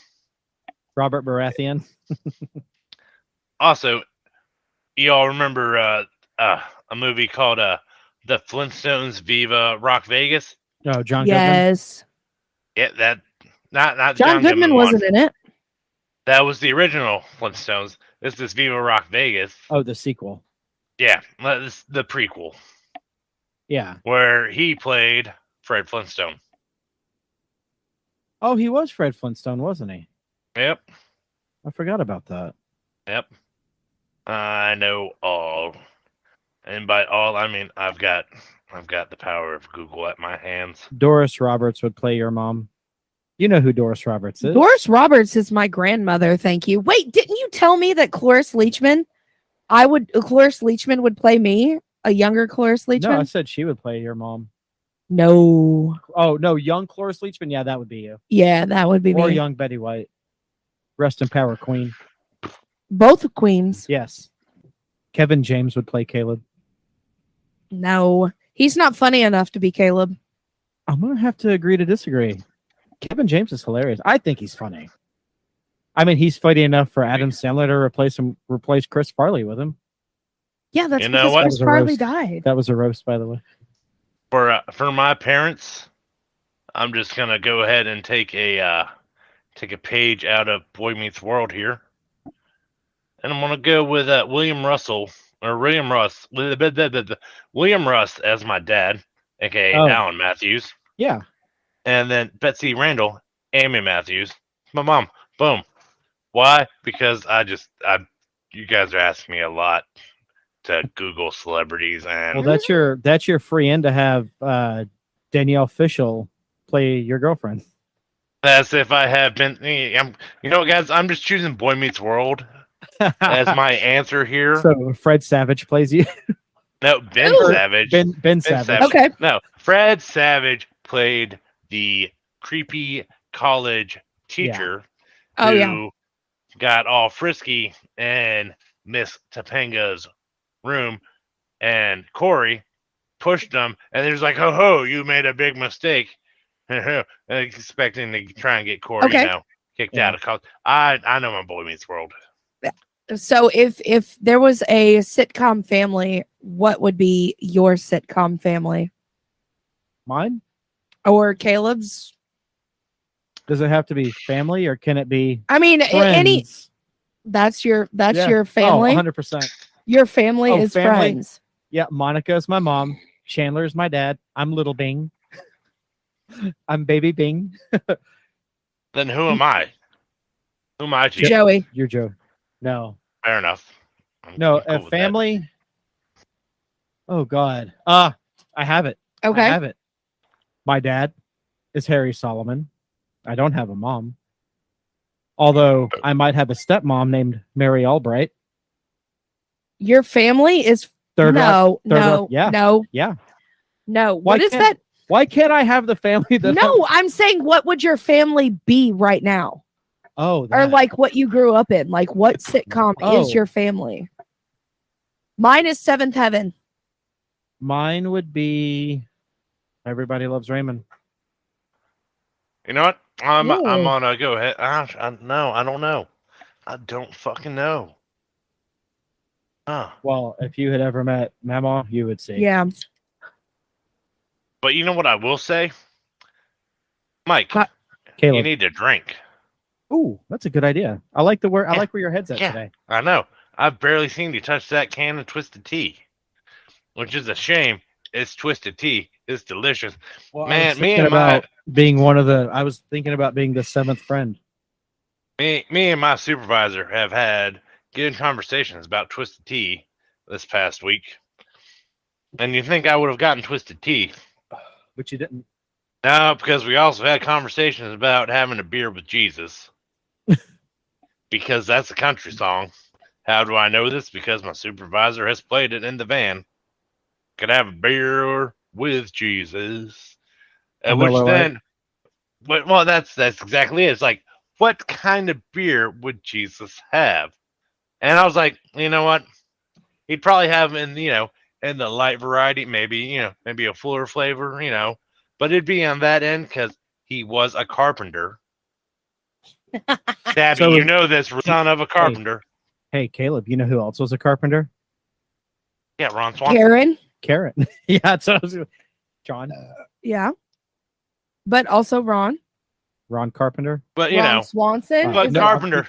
Robert Baratheon. y'all remember a movie called The Flintstones Viva Rock Vegas? Oh, John Goodman. Yes. Yeah, that not John Goodman one. wasn't in it. That was the original Flintstones. This is Viva Rock Vegas. Oh, the sequel. Yeah, this the prequel Yeah. where he played Fred Flintstone. Oh, he was Fred Flintstone, wasn't he? Yep. I forgot about that. Yep. I know all. And by all I mean I've got the power of Google at my hands. Doris Roberts would play your mom. You know who Doris Roberts is. Doris Roberts is my grandmother. Thank you. Wait, didn't you tell me that Cloris Leachman would play me, a younger Cloris No, I Leachman? said she would play your mom. No. Oh, no, young Cloris Leachman. Yeah, that would be you. Yeah, that would be Or me. young Betty White. Rest in power, Queen. Both queens. Yes. Kevin James would play Caleb. No. He's not funny enough to be Caleb. I'm going to have to agree to disagree. Kevin James is hilarious. I think he's funny. I mean, he's funny enough for Adam Sandler to replace Chris Farley with him. Yeah, that's You know because what? Chris That was a Farley roast. died. That was a roast, by the way. For my parents, I'm just gonna go ahead and take a page out of Boy Meets World here, and I'm gonna go with William Russ as my dad, aka Oh. Alan Matthews, Yeah. and then Betsy Randall, Amy Matthews, my mom. Boom. Why? Because you guys are asking me a lot to Google celebrities, and Well, that's your free in to have Danielle Fishel play your girlfriend. that's if I have been. You know what, guys? I'm just choosing Boy Meets World as my answer here. So Fred Savage plays you. No, Ben Ooh. Savage. Ben Savage. Savage. Okay. No, Fred Savage played the creepy college teacher Oh, who yeah. got all frisky in Miss Topanga's room, and Corey pushed him, and he was like, "Ho ho, you made a big mistake," expecting to try and get Corey, Okay. kicked Yeah. out of college. I know my Boy Meets World. So if there was a sitcom family, what would be your sitcom family? Mine? Or Caleb's? Does it have to be family or can it be I mean, any friends? that's your Yeah. family. Oh, 100%. Your family Oh, is family? friends. Yeah, Monica is my mom. Chandler is my dad. I'm little Bing. I'm baby Bing. Then who am I? Who am I? Chief? Joey. You're Joe. No. Fair enough. No, I'm cool a with that. family. Oh God. I have it. I Okay. have it. My dad is Harry Solomon. I don't have a mom. Although I might have a stepmom named Mary Albright. Your family is Third Rock. no, Third no, Rock, yeah. no, Yeah. no. Why What is can't- that? Why can't I have the family that No, I'm saying what would your family be right now? Oh, Or that. like what you grew up in? Like what sitcom Oh. is your family? Mine is Seventh Heaven. Mine would be Everybody Loves Raymond. You know what? I'm Ooh. gonna go ahead. No, I don't know. I don't fucking know. Well, if you had ever met Mama, you would see. Yeah. But you know what I will say, Mike, What? you Caleb. need to drink. Ooh, that's a good idea. I like the where I Yeah. like where your head's at Yeah. today. I know. I've barely seen you touch that can of Twisted Tea, which is a shame. It's Twisted Tea. It's delicious. Well, Man, I was me thinking and my- about being one of the. I was thinking about being the seventh friend. Me and my supervisor have had good conversations about Twisted Tea this past week. And you think I would have gotten Twisted Tea? But you didn't. No, because we also had conversations about having a beer with Jesus. Because that's a country song. How do I know this? Because my supervisor has played it in the van. Could have a beer with Jesus. On Which Miller Lite? then, well, that's exactly it. It's like, what kind of beer would Jesus have? And I was like, you know what? He'd probably have in the light variety, maybe a fuller flavor, but it'd be on that end because he was a carpenter. Dabby, So you is- know this, son of a carpenter. Hey, Caleb, you know who else was a carpenter? Yeah, Ron Swanson. Karen. Karen. Yeah, so John. Yeah. But also Ron. Ron Carpenter. But Ron Swanson. but is no, it- carpenter.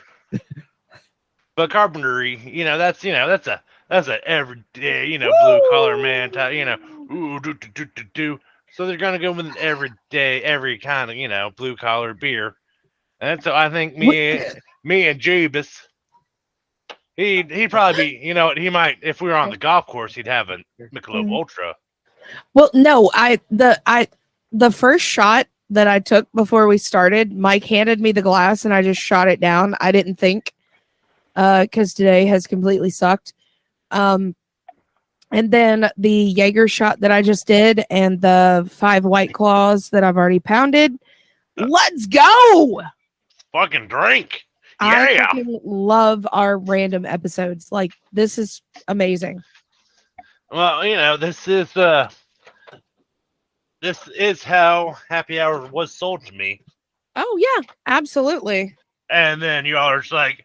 But carpentry, that's a everyday, blue collar man type, ooh, do. So they're gonna go with an everyday, every kind of, blue collar beer. And so I think me and Jebus, he'd probably be, he might, if we were on the golf course, he'd have a Michelob Mhm. Ultra. Well, no, the first shot that I took before we started, Mike handed me the glass and I just shot it down. I didn't think because today has completely sucked. And then the Jaeger shot that I just did and the 5 White Claws that I've already pounded. Let's go. Fucking drink. I Yeah. fucking love our random episodes. Like, this is amazing. Well, this is how Happy Hour was sold to me. Oh, yeah, absolutely. And then you all are just like,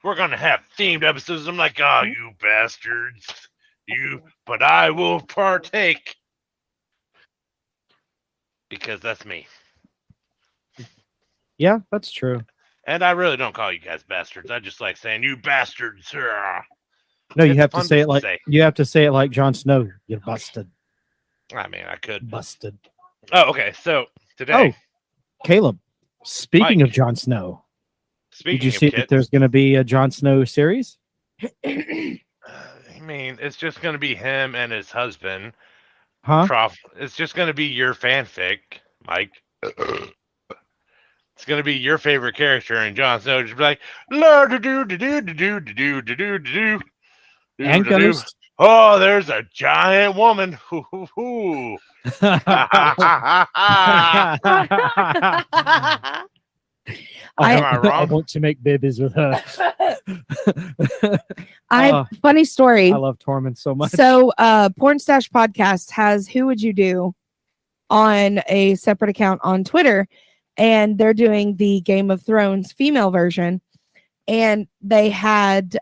we're going to have themed episodes. I'm like, oh, you bastards. But I will partake. Because that's me. Yeah, that's true. And I really don't call you guys bastards. I just like saying, you bastards. No, you It's have to fun say it to like say. you have to say it like Jon Snow. You're busted. I mean, I could. Busted. Oh, okay. So today, Caleb, speaking Mike. of Jon Snow, speaking did you of see Kit, that there's going to be a Jon Snow series? I mean, it's just going to be him and his husband. Huh? It's just going to be your fanfic, Mike. It's going to be your favorite character, and Jon Snow just be like, la do do do do do do do do do. And Ghost. Oh, there's a giant woman. Hoo, hoo, hoo. Am I I wrong? want to make babies with her. Funny story. I love Tormund so much. So, Porn Stash Podcast has Who Would You Do on a separate account on Twitter, and they're doing the Game of Thrones female version, and they had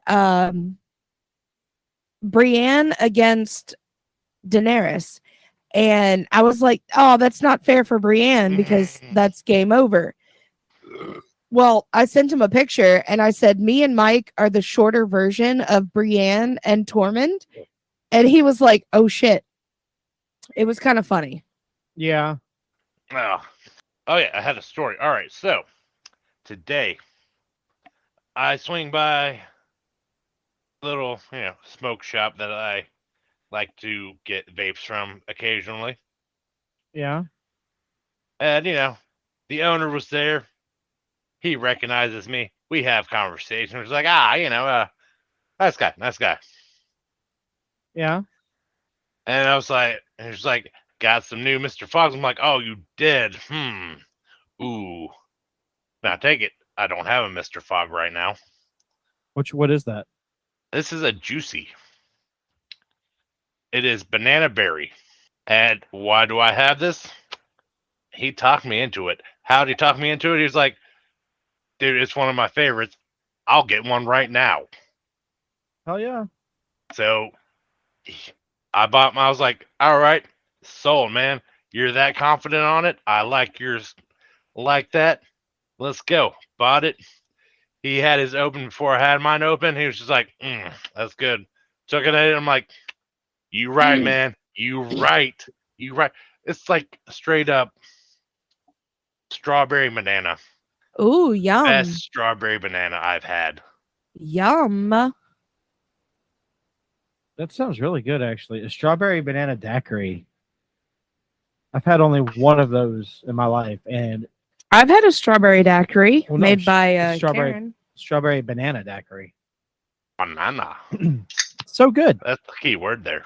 Brienne against Daenerys, and I was like, oh, that's not fair for Brienne because that's game over. Well, I sent him a picture and I said, me and Mike are the shorter version of Brienne and Tormund. And he was like, oh shit. It was kind of funny. yeah. Oh yeah, I had a story. All right, so today I swing by a little, smoke shop that I like to get vapes from occasionally. Yeah. And the owner was there. He recognizes me. We have conversation. It's like, nice guy. Yeah. And I was like, got some new Mr. Fox. I'm like, oh, you did? Ooh. Now take it. I don't have a Mr. Fogg right now. What is that? This is a juicy. It is banana berry. And why do I have this? He talked me into it. How did he talk me into it? He was like, dude, it's one of my favorites. I'll get one right now. Hell yeah. So I was like, all right, sold, man. You're that confident on it. I like yours like that. Let's go. Bought it. He had his open before I had mine open. He was just like, that's good. Took it at it. I'm like, you right, man. You right. It's like straight up strawberry banana. Ooh, yum. Best strawberry banana I've had. Yum. That sounds really good, actually. A strawberry banana daiquiri. I've had only one of those in my life, and I've had a strawberry daiquiri Well, no, made by strawberry- Karen. strawberry banana daiquiri. Banana. So good. That's the key word there.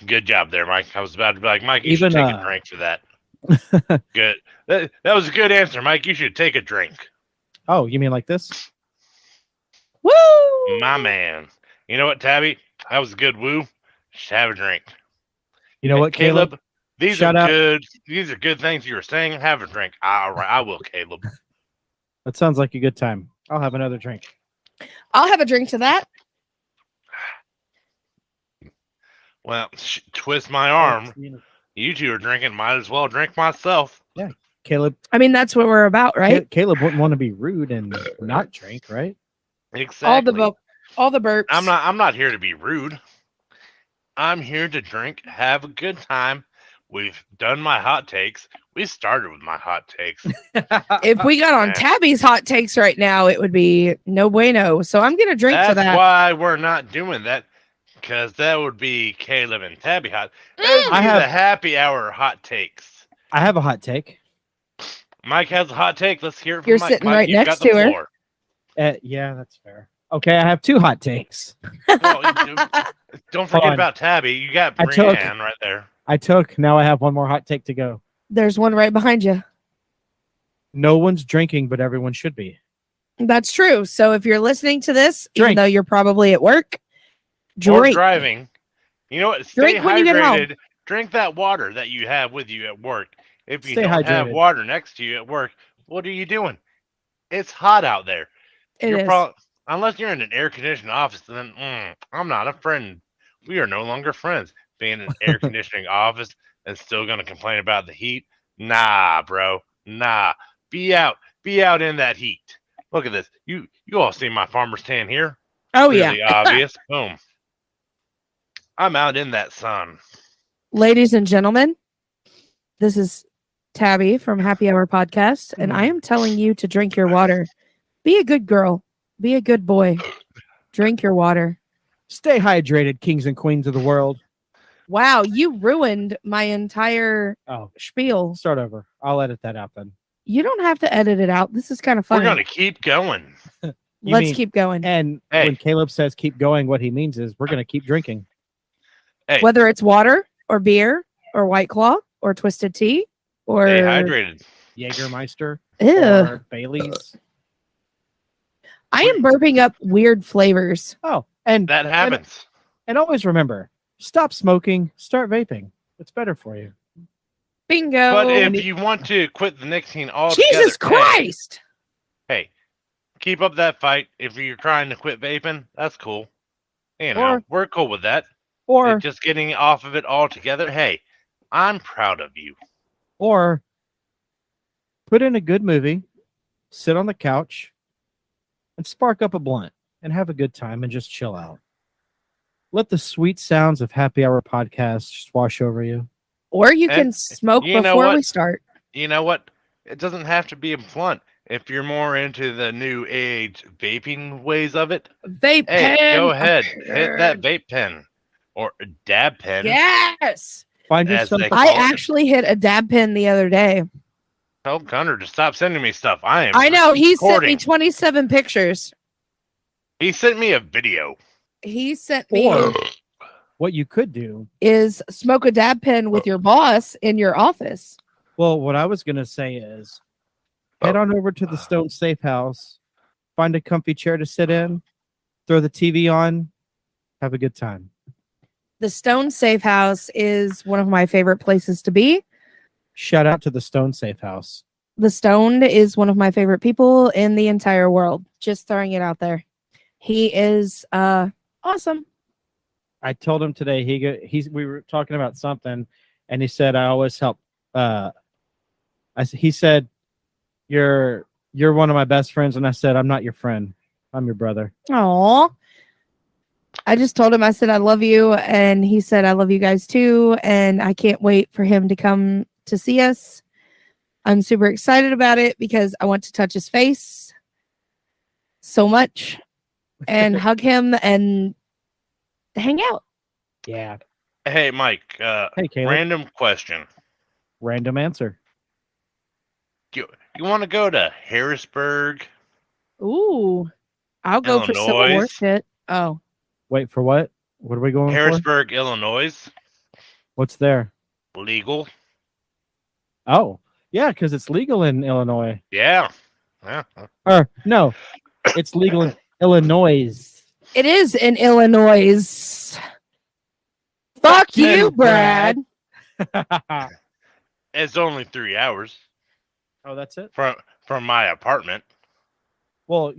Good job there, Mike. I was about to be like, Mike, you should Even, take a drink for that. Good. That was a good answer, Mike. You should take a drink. Oh, you mean like this? Woo! My man. You know what, Tabby? That was a good woo. Just have a drink. You know what, Caleb? These shout are out- good. These are good things you were saying. Have a drink. All right, I will, Caleb. That sounds like a good time. I'll have another drink. I'll have a drink to that. Well, twist my arm. You two are drinking. Might as well drink myself. Caleb, I mean, that's what we're about, right? Caleb wouldn't want to be rude and not drink, right? Exactly. All the burps. I'm not here to be rude. I'm here to drink, have a good time. We've done my hot takes. We started with my hot takes. If we got on Yeah. Tabby's hot takes right now, it would be no bueno. So I'm gonna drink to That's that. why we're not doing that, because that would be Caleb and Tabby hot. That would be I have- the happy hour hot takes. I have a hot take. Mike has a hot take. Let's hear it from You're Mike. sitting Mike, right you've next got the to her. floor. Yeah, that's fair. Okay, I have two hot takes. Well, don't forget on. about Tabby. You got I took- Brianne right there. Now I have one more hot take to go. There's one right behind you. No one's drinking, but everyone should be. That's true. So if you're listening to this, even Drink. though you're probably at work, Or drink. driving. You know what? Stay Drink when you get home. hydrated. Drink that water that you have with you at work. If you Stay don't have hydrated. water next to you at work, what are you doing? It's hot out there. It is. Unless you're in an air-conditioned office, then I'm not a friend. We are no longer friends. Being in an air-conditioning office and still going to complain about the heat? Nah, bro. Nah. Be out in that heat. Look at this. You all see my farmer's tan here? Oh yeah. Really obvious. Boom. I'm out in that sun. Ladies and gentlemen, this is Tabby from Happy Hour Podcast, and I am telling you to drink your water. Be a good girl. Be a good boy. Drink your water. Stay hydrated, kings and queens of the world. Wow, you ruined my entire Oh, spiel. start over. I'll edit that out then. You don't have to edit it out. This is kind of We're funny. going to keep going. You Let's mean- keep going. And Hey. when Caleb says keep going, what he means is we're going to keep drinking. Hey, Whether it's water or beer or White Claw or Twisted Tea or stay hydrated. Jägermeister Ew. or Bailey's. I am burping up weird flavors. Oh, and That happens. and always remember, stop smoking, start vaping. It's better for you. Bingo. But if you want to quit the nicotine altogether, Jesus Christ. Hey, keep up that fight. If you're trying to quit vaping, that's cool. You know, Or- we're cool with that. Or If just getting off of it altogether, hey, I'm proud of you. or put in a good movie, sit on the couch, and spark up a blunt and have a good time and just chill out. Let the sweet sounds of Happy Hour Podcast just wash over you. Or you can And smoke you know before we what? start. You know what? It doesn't have to be a blunt. If you're more into the new age vaping ways of it, Vape hey, pen. go ahead. Hit that vape pen or a dab pen. Yes. Find As yourself they a- call I it. actually hit a dab pen the other day. Tell Gunner to stop sending me stuff. I know. He sent me recording. 27 pictures. He sent me a video. He sent me Or what you could do. is smoke a dab pen with your boss in your office. Well, what I was going to say is head on over to the Stone Safe House, find a comfy chair to sit in, throw the TV on, have a good time. The Stone Safe House is one of my favorite places to be. Shout out to the Stone Safe House. The Stoned is one of my favorite people in the entire world. Just throwing it out there. He is awesome. I told him today we were talking about something, and he said I always help. He said you're one of my best friends, and I said I'm not your friend. I'm your brother. Aw. I just told him, I said, I love you. And he said, I love you guys too. And I can't wait for him to come to see us. I'm super excited about it because I want to touch his face so much and hug him and hang out. Yeah. Hey, Mike. Hey, Caleb. Random question. Random answer. You want to go to Harrisburg? Ooh, I'll go for Civil War Illinois. shit. Oh, Wait for what? What are we going for? Harrisburg, Illinois. What's there? Legal. Oh, yeah, because it's legal in Illinois. Yeah. Yeah. Or no, it's legal in Illinois. It is in Illinois. Fuck you, Brad. It's only 3 hours Oh, that's it. from my apartment. Well,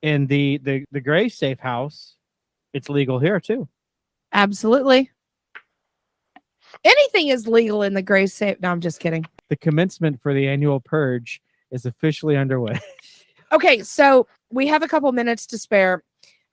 in the Gray Safe House, it's legal here too. Absolutely. Anything is legal in the gray safe. No, I'm just kidding. The commencement for the annual purge is officially underway. Okay, so we have a couple minutes to spare.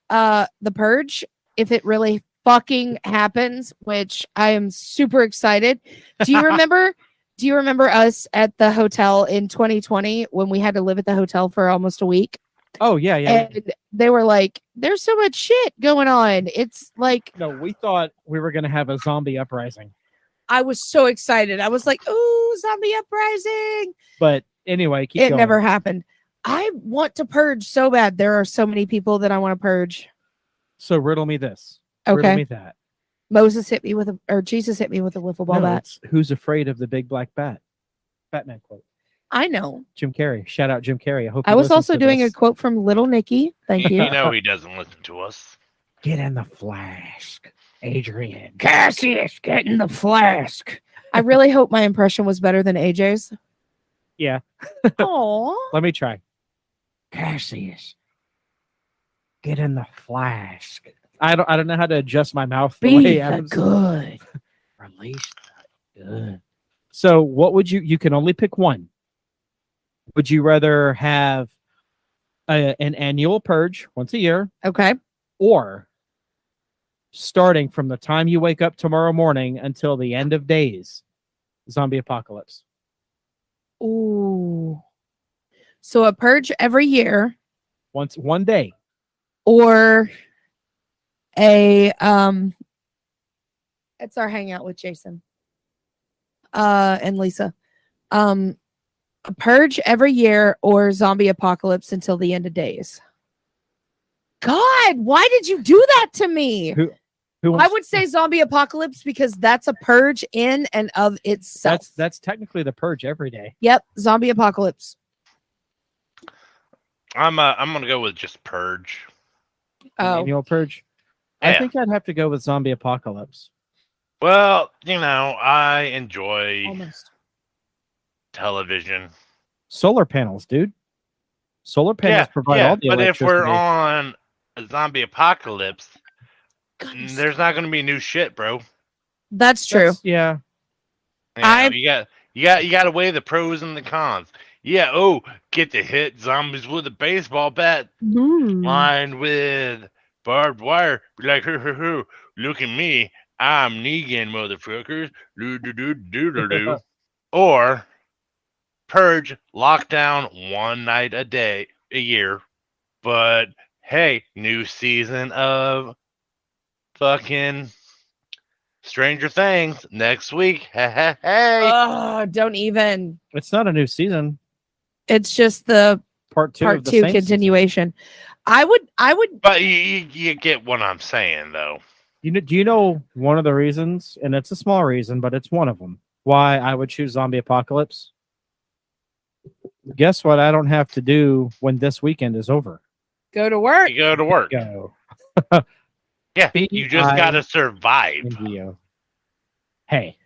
The purge, if it really fucking happens, which I am super excited. Do you remember? Do you remember us at the hotel in 2020 when we had to live at the hotel for almost a week? Oh yeah. And they were like, "There's so much shit going on." It's like, No, we thought we were gonna have a zombie uprising, I was so excited. I was like, "Ooh, zombie uprising!" but anyway, keep It going. never happened. I want to purge so bad. There are so many people that I want to purge. So riddle me this. Riddle Okay. me that. Moses hit me with Jesus hit me with a wiffle ball No, bat. it's Who's Afraid of the Big Black Bat? Batman quote. I know. Jim Carrey. Shout out Jim Carrey. I hope. I he was listens also to doing this. a quote from Little Nicky. Thank you. You know he doesn't listen to us. Get in the flask, Adrian. Cassius, get in the flask. I really hope my impression was better than AJ's. Yeah. Aw. Let me try. Cassius, get in the flask. I don't know how to adjust my mouth. The way Be Adam's good. release the good. So what would you can only pick one. Would you rather have an annual purge once a year, Okay. or starting from the time you wake up tomorrow morning until the end of days, zombie apocalypse? Ooh. So a purge every year, One day. or a it's our hangout with Jason and Lisa. A purge every year or zombie apocalypse until the end of days. God, why did you do that to me? Who I wants- would say zombie apocalypse because that's a purge in and of itself. that's technically the purge every day. Yep, zombie apocalypse. I'm gonna go with just purge. An Oh, annual purge. I Yeah. think I'd have to go with zombie apocalypse. Well, I enjoy almost. television. Solar panels, dude. Solar panels provide all the but if electricity. we're on a zombie apocalypse, Goodness. there's not gonna be new shit, bro. That's true. Yeah. You got to weigh the pros and the cons. Yeah, get to hit zombies with a baseball bat lined with barbed wire. Be like, hoo, look at me. I'm Negan, motherfuckers. Do. Or purge, lockdown one night a year. But hey, new season of fucking Stranger Things next week. Hey. Oh, don't even. It's not a new season. It's just the Part two. part of the two same continuation. I would. But you get what I'm saying, though. Season. Do you know one of the reasons, and it's a small reason, but it's one of them, why I would choose zombie apocalypse? Guess what I don't have to do when this weekend is over? Go to work. You go to work. Go. Yeah, you just B-I- got to survive. Indio. Hey,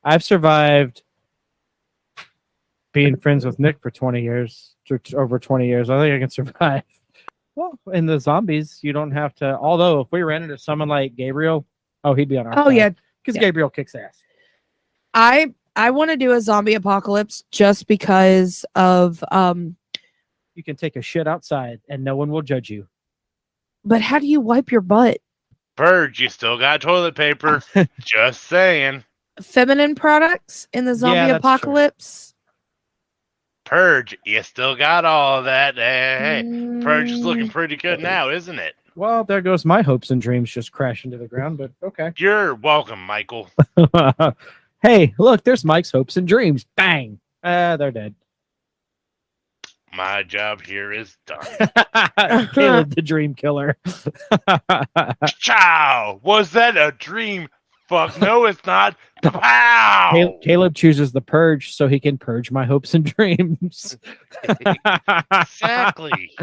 I've survived being friends with Nick for 20 years, over 20 years. I think I can survive. Well, in the zombies, you don't have to. Although, if we ran into someone like Gabriel, he'd be on our Oh side. yeah, Because yeah. Gabriel kicks ass. I want to do a zombie apocalypse just because of You can take a shit outside and no one will judge you. But how do you wipe your butt? Purge, you still got toilet paper. Just saying. Feminine products in the zombie that's true. apocalypse. Purge, you still got all of that. Hey, Purge is looking Mm, pretty good now, isn't it? Well, there goes my hopes and dreams just crashing to the ground, but okay. You're welcome, Michael. Hey, look, there's Mike's hopes and dreams. Bang. They're dead. My job here is done. Caleb the dream killer. Ciao! Was that a dream Fuck no, it's not. Pow! Caleb chooses the purge so he can purge my hopes and dreams. Exactly.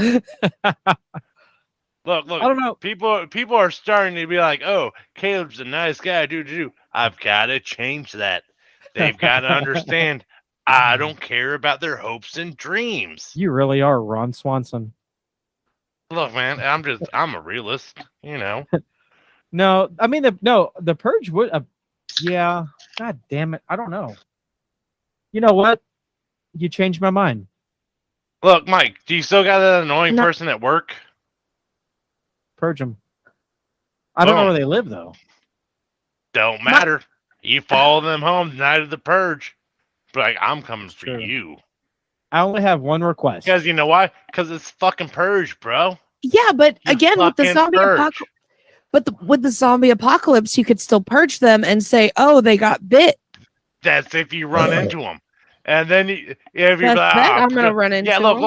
Look, I don't know. people are starting to be like, oh, Caleb's a nice guy, dude. I've got to change that. They've got to understand I don't care about their hopes and dreams. You really are Ron Swanson. Look, man, I'm a realist, you know. No, I mean the purge would. Yeah. God damn it! I don't know. You know what? You changed my mind. Look, Mike, do you still got that annoying No. person at work? Purge them. I don't know Boom. where they live though. Don't matter. You follow them home the night of the purge. But like, I'm coming for True. you. I only have one request. Because you know why? Because it's fucking purge, bro. Yeah, but You again, with the fucking zombie purge. apocalypse, with the zombie apocalypse, you could still purge them and say, "Oh, they got bit." That's if you run into them. And then if you're That's like, that "Ah, I'm gonna run into. yeah, look.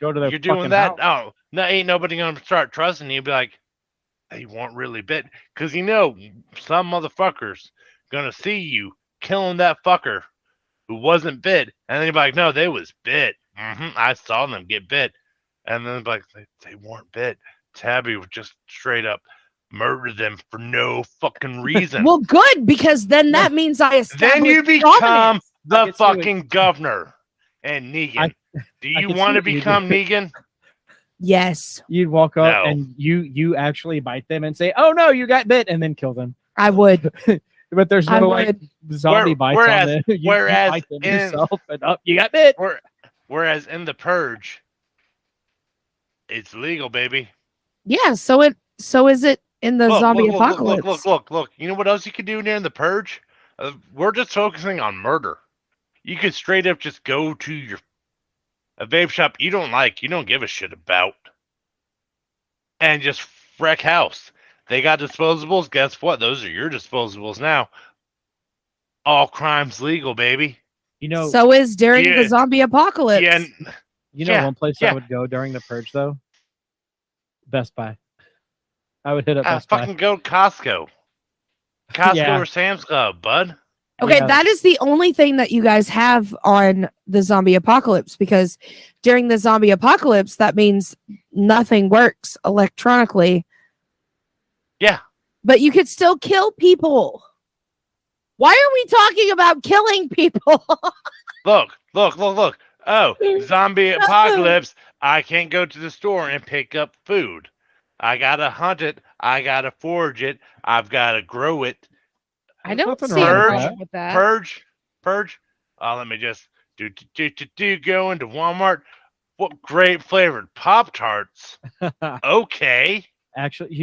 Go to their You're doing fucking that. house. Oh, no, ain't nobody gonna start trusting you. Be like, they weren't really bit, because you know some motherfuckers gonna see you killing that fucker who wasn't bit, and then you're like, no, they was bit. I saw them get bit, and then like they weren't bit. Tabby would just straight up murder them for no fucking reason. Well, good, because then that means I established Then you become dominance. I the can see what- fucking governor. And Negan. Do I you can see want to what you become do. Negan? Yes, You'd walk up No. and you actually bite them and say, "Oh no, you got bit," and then kill them. I would. But there's I no like would. zombie bites whereas- on it. You whereas bite them in- yourself, and up you got bit. Whereas in the purge, it's legal, baby. Yeah. So is it in the zombie apocalypse? Look. You know what else you could do during the purge? We're just focusing on murder. You could straight up just go to a vape shop you don't give a shit about, and just wreck house. They got disposables. Guess what? Those are your disposables now. All crimes legal, baby. You know, So is during Yeah. the zombie apocalypse. Yeah, one place I yeah. would go during the purge though. Best Buy. I would hit up Best Buy. fucking go Costco. Costco Yeah. or Sam's Club, bud. Okay, Yeah. that is the only thing that you guys have on the zombie apocalypse, because during the zombie apocalypse, that means nothing works electronically. Yeah. But you could still kill people. Why are we talking about killing people? Look. Oh, zombie apocalypse. I can't go to the store and pick up food. I gotta hunt it. I gotta forage it. I've gotta grow it. I don't nothing see a wrong with problem that. with that. Purge. Let me just go into Walmart. What great flavored Pop-Tarts. Okay. Actually,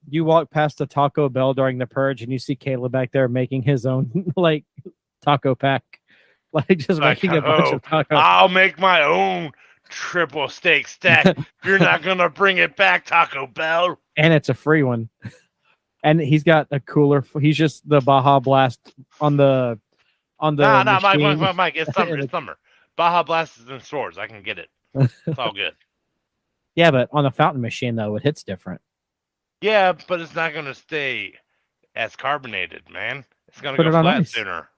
you walk past the Taco Bell during the purge, and you see Caleb back there making his own like taco pack, like just Like, making a bunch oh, of tacos. I'll make my own triple steak stack. You're not gonna bring it back, Taco Bell. And it's a free one. And he's got a cooler. He's just the Baja Blast on the No, machine. Mike. It's summer. It's summer. Baja Blast is in stores. I can get it. It's all good. Yeah, but on the fountain machine though, it hits different. Yeah, but it's not gonna stay as carbonated, man. It's gonna Put go it on flat ice. sooner.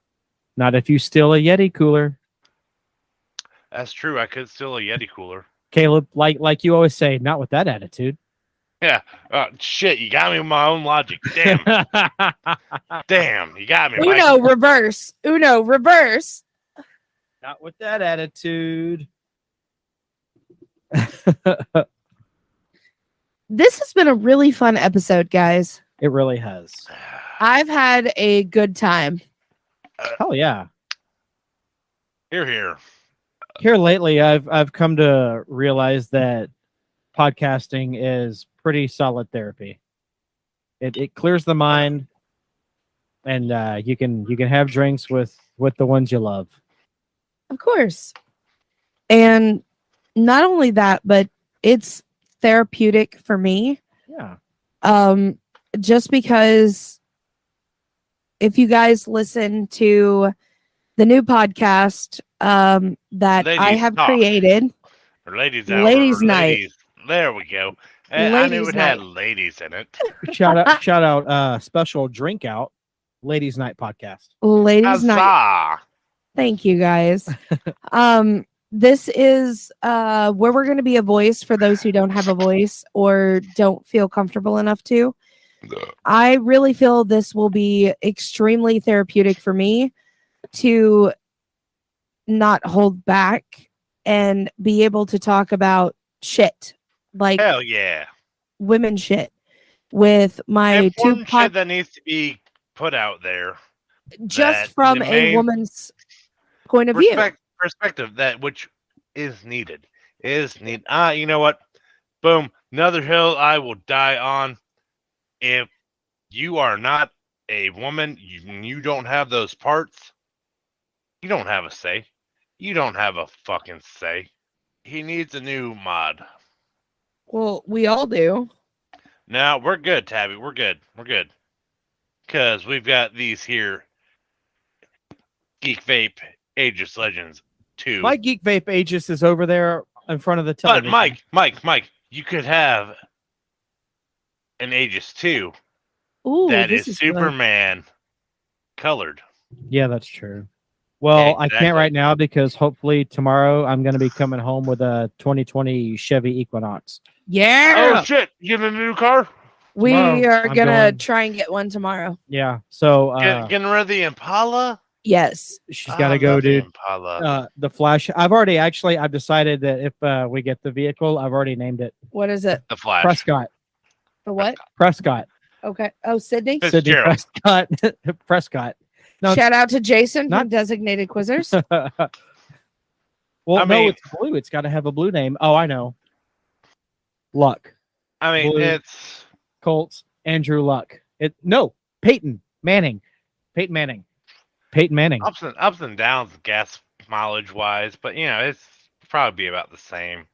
Not if you steal a Yeti cooler, That's true. I could steal a Yeti cooler. Caleb. Like you always say, not with that attitude. Yeah. Shit, you got me with my own logic. Damn. Damn, you got me, Mike. Uno reverse. Uno reverse. Not with that attitude. This has been a really fun episode, guys. It really has. I've had a good time. Oh yeah. Here. Here lately, I've come to realize that podcasting is pretty solid therapy. It clears the mind, and you can have drinks with the ones you love. Of course. And not only that, but it's therapeutic for me. Yeah. Just because if you guys listen to the new podcast that I Ladies have Talk. created, Or ladies out. Ladies' or night. ladies. There we go. I knew Ladies' it had night. ladies in it. Shout out, special drink out, Ladies Night podcast. Ladies' night. Huzzah! Thank you guys. This is where we're going to be a voice for those who don't have a voice or don't feel comfortable enough to. I really feel this will be extremely therapeutic for me to not hold back and be able to talk about shit, like Hell yeah. women shit, with my Important shit that needs to be put out there. just that from the a main woman's point of view. Perspective that which is needed. You know what? Boom. Another hill I will die on. If you are not a woman, you don't have those parts, you don't have a say. You don't have a fucking say. He needs a new mod. Well, we all do. No, we're good, Tabby. We're good. We're good. Because we've got these here Geek Vape Aegis Legends 2. My Geek Vape Aegis is over there in front of the But television. Mike, you could have an Aegis 2 Ooh, that this is good. Superman colored. Yeah, that's true. Well, Yeah, I can't exactly. right now because hopefully tomorrow I'm going to be coming home with a 2020 Chevy Equinox. Yeah. Oh shit! You have a new car? We Tomorrow, are I'm gonna going- try and get one tomorrow. Yeah, so Getting rid of the Impala? Yes. she's got to I go, love the dude. Impala. The Flash. I've decided that if we get the vehicle, I've already named it What is it? The Flash. Prescott. The what? Prescott. Okay. Oh, Sydney. Sydney Fitzgerald. Prescott. Prescott. No, Shout out to Jason not- from Designated Quizzers. well, I no, mean- it's blue. It's got to have a blue name. Oh, I know. Luck. I mean, Blue. it's Colts. Andrew Luck. Peyton Manning. Peyton Manning. Peyton Manning. ups and downs gas mileage wise, but you know, it's probably be about the same.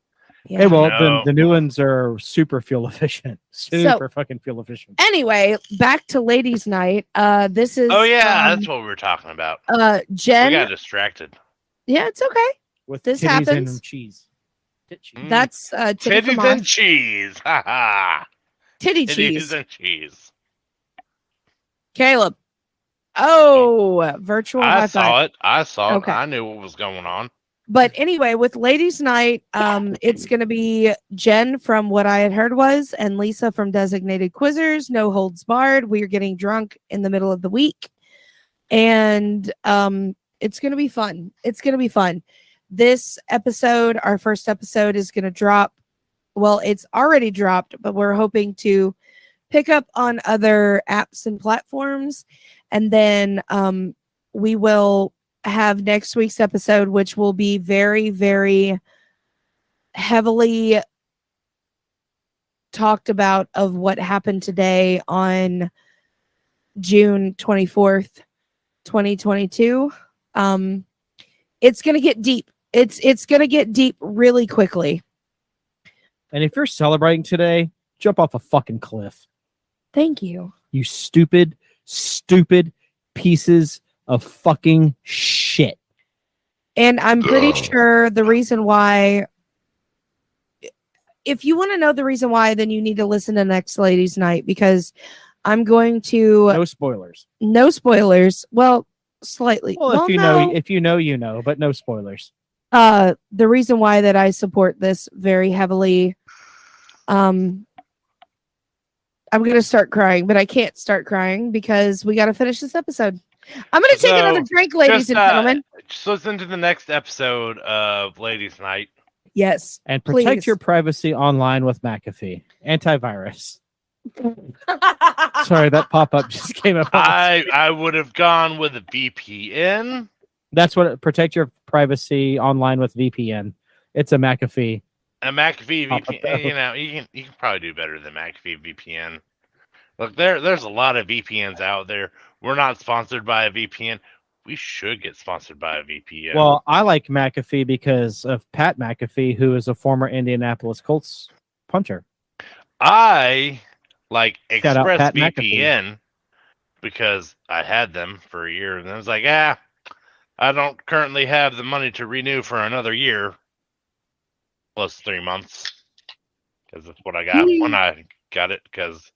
Yeah. Hey, well, No. the new ones are super fuel efficient. Super fucking fuel efficient. Anyway, back to ladies' night. This is Oh yeah, that's what we were talking about. Jen. We got distracted. Yeah, it's okay. With This titties happens. and cheese. Tit cheese. Mm. That's titty Titties from and Oz. cheese. Ha ha. Titty Titties cheese. and cheese. Caleb. Oh, virtual high I five. saw it. I saw Okay. it. I knew what was going on. But anyway, with ladies' night, it's going to be Jen from What I Had Heard Was and Lisa from Designated Quizzers. No holds barred. We are getting drunk in the middle of the week, and it's going to be fun. It's going to be fun. This episode, our first episode, is going to drop. Well, it's already dropped, but we're hoping to pick up on other apps and platforms, and then we will have next week's episode, which will be very, very heavily talked about of what happened today on June 24th, 2022. It's going to get deep. It's going to get deep really quickly. And if you're celebrating today, jump off a fucking cliff. Thank you. You stupid pieces of fucking shit. And I'm pretty sure the reason why, if you want to know the reason why, then you need to listen to next Ladies Night, because I'm going to No spoilers. no spoilers. Well, slightly. Well, if you know, you know, but no spoilers. The reason why that I support this very heavily, I'm going to start crying, but I can't start crying because we got to finish this episode. I'm going to take another drink, ladies and gentlemen. Just listen to the next episode of Ladies Night. Yes. And protect Please. your privacy online with McAfee. Antivirus. Sorry, that pop-up just came up. I would have gone with a VPN. That's what protect your privacy online with VPN. It's a McAfee. A McAfee Pop up VPN. there. You know, you can probably do better than McAfee VPN. Look, there's a lot of VPNs out there. We're not sponsored by a VPN. We should get sponsored by a VPN. Well, I like McAfee because of Pat McAfee, who is a former Indianapolis Colts punter. I like Shout out Pat ExpressVPN because I had them for a year, and I was like, I don't currently have the money to renew for another year, plus 3 months. because that's what I got when I got it. Because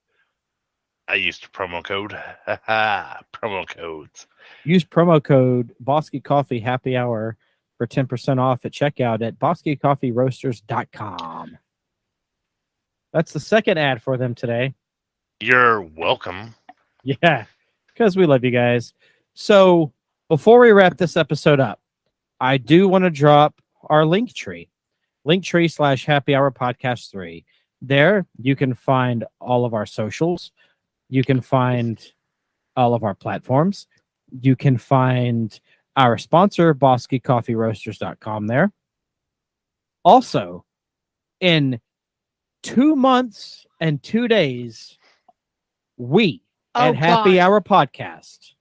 I used promo code. Promo codes. Use promo code Bosky Coffee Happy Hour for 10% off at checkout at boskycoffeeroasters.com. That's the second ad for them today. You're welcome. Yeah, because we love you guys. So before we wrap this episode up, I do want to drop our Linktree. Linktree / Happy Hour Podcast 3. There you can find all of our socials. You can find all of our platforms. You can find our sponsor, BoskyCoffeeRoasters.com there. Also, in 2 months and 2 days, we at Happy Hour Podcast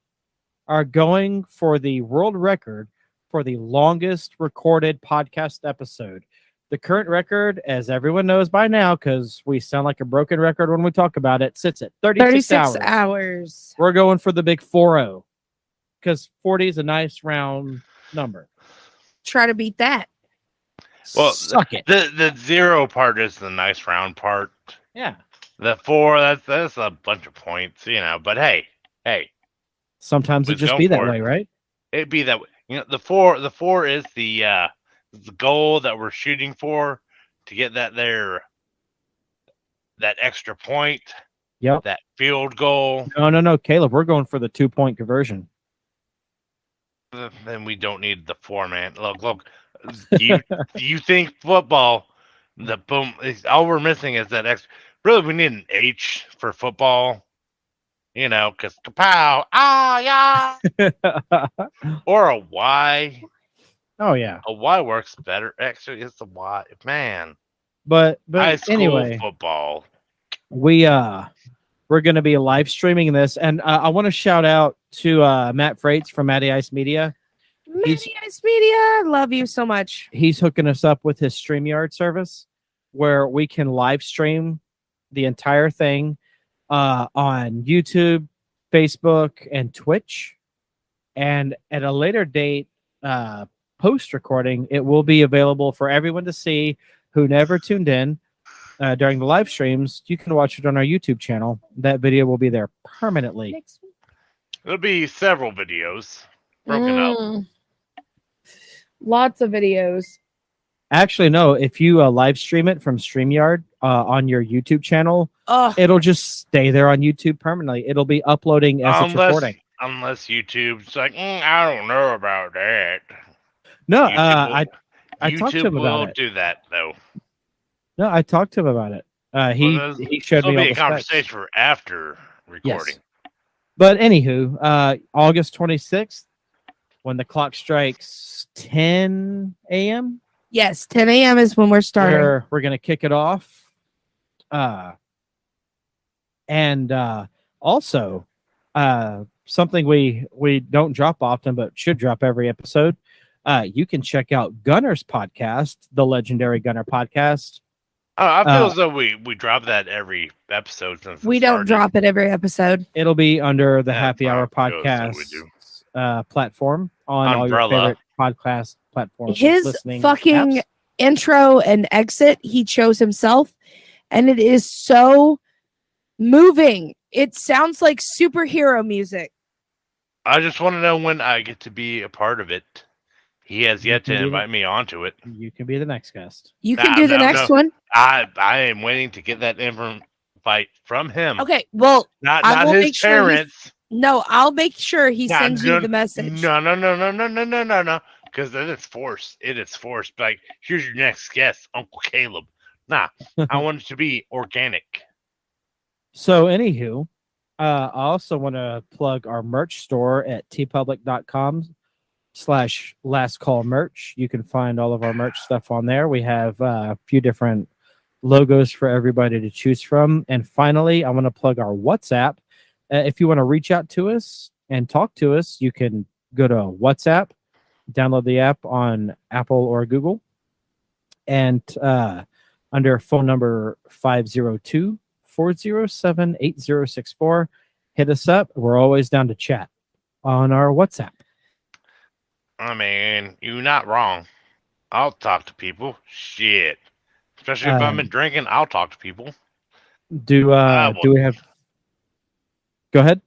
are going for the world record for the longest recorded podcast episode. The current record, as everyone knows by now, because we sound like a broken record when we talk about it, sits at 36 hours. We're going for the big 40 because 40 is a nice round number. Try to beat that. Well, suck it. The 0 part is the nice round part. Yeah. The 4, that's a bunch of points, But hey. Sometimes it just be that way, right? It'd be that way. The 4 is the goal that we're shooting for to get that extra point. Yep. That field goal. No, Caleb, we're going for the 2-point conversion. Then we don't need the 4, man. Look. Do you think football? The boom. All we're missing is that extra. Really, we need an H for football. Because kapow, yeah. Or a Y. Oh yeah, a Y works better. Actually, it's a Y, man. But High school anyway, football. We're going to be live streaming this, and I want to shout out to Matt Freites from Matty Ice Media. Matty Ice Media, I love you so much. He's hooking us up with his StreamYard service, where we can live stream the entire thing on YouTube, Facebook, and Twitch. And at a later date, post recording, it will be available for everyone to see who never tuned in during the live streams. You can watch it on our YouTube channel. That video will be there permanently. There'll be several videos broken up. Lots of videos. Actually, no. If you live stream it from StreamYard on your YouTube channel, it'll just stay there on YouTube permanently. It'll be uploading as it's recording. Unless YouTube's like, I don't know about that. No, I talked to him about it. Do that though. No, I talked to him about it. He showed me all the a conversation for after recording. Yes. But anywho, August 26th, when the clock strikes 10 a.m. Yes, 10 a.m. is when we're starting. We're going to kick it off. And also, something we don't drop often, but should drop every episode. You can check out Gunner's podcast, the legendary Gunner podcast. I feel as though we drop that every episode since we don't drop it every episode. It'll be under the Happy Hour podcast platform on all your favorite podcast platforms. His fucking intro and exit, he chose himself, and it is so moving. It sounds like superhero music. I just want to know when I get to be a part of it. He has yet to invite me onto it. You can be the next guest. You can do the next one. I am waiting to get that invite from him. Okay, well, not his parents. No, I'll make sure he sends you the message. No. Because then it's forced. It is forced. Like, here's your next guest, Uncle Caleb. Nah, I want it to be organic. So, anywho, I also want to plug our merch store at tpublic.com/lastcallmerch. You can find all of our merch stuff on there. We have a few different logos for everybody to choose from. And finally, I want to plug our WhatsApp. If you want to reach out to us and talk to us, you can go to WhatsApp, download the app on Apple or Google, and under phone number 502-407-8064, hit us up. We're always down to chat on our WhatsApp. I mean, you're not wrong. I'll talk to people. Shit. Especially if I've been drinking, I'll talk to people. Do we have? Go ahead.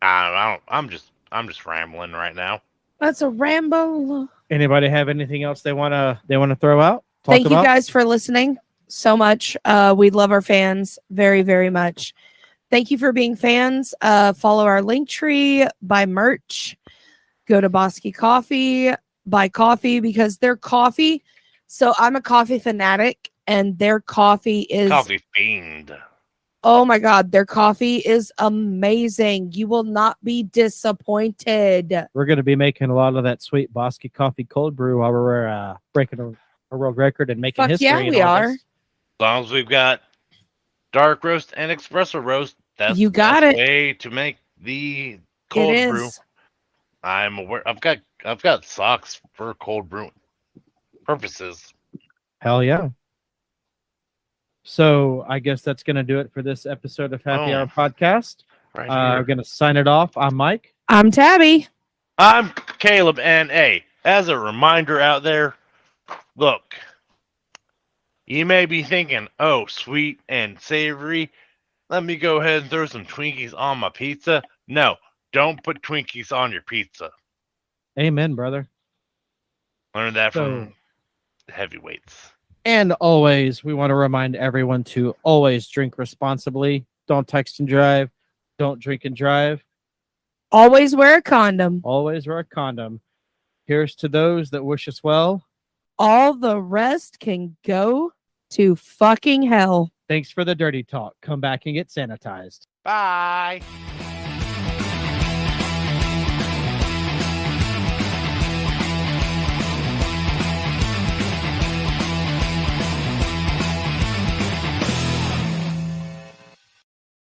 I'm just rambling right now. That's a ramble. Anybody have anything else they wanna throw out? Thank you guys for listening so much. We love our fans very, very much. Thank you for being fans. Follow our link tree, buy merch, go to Bosky Coffee, buy coffee because their coffee. So I'm a coffee fanatic, and their coffee is Coffee fiend. Oh my God, their coffee is amazing. You will not be disappointed. We're going to be making a lot of that sweet Bosky coffee cold brew while we're breaking a world record and making Fuck history. yeah, we are. As long as we've got dark roast and espresso roast, that's You got the it. way to make the cold It brew. is. I'm aware. I've got socks for cold brew purposes. Hell yeah. So I guess that's going to do it for this episode of Happy Hour Podcast. Right I'm going to sign it off. I'm Mike. I'm Tabby. I'm Caleb, and as a reminder out there, look, you may be thinking, oh, sweet and savory, let me go ahead and throw some Twinkies on my pizza. No, don't put Twinkies on your pizza. Amen, brother. Learn that from heavyweights. And always, we want to remind everyone to always drink responsibly. Don't text and drive. Don't drink and drive. Always wear a condom. Always wear a condom. Here's to those that wish us well. All the rest can go to fucking hell. Thanks for the dirty talk. Come back and get sanitized. Bye.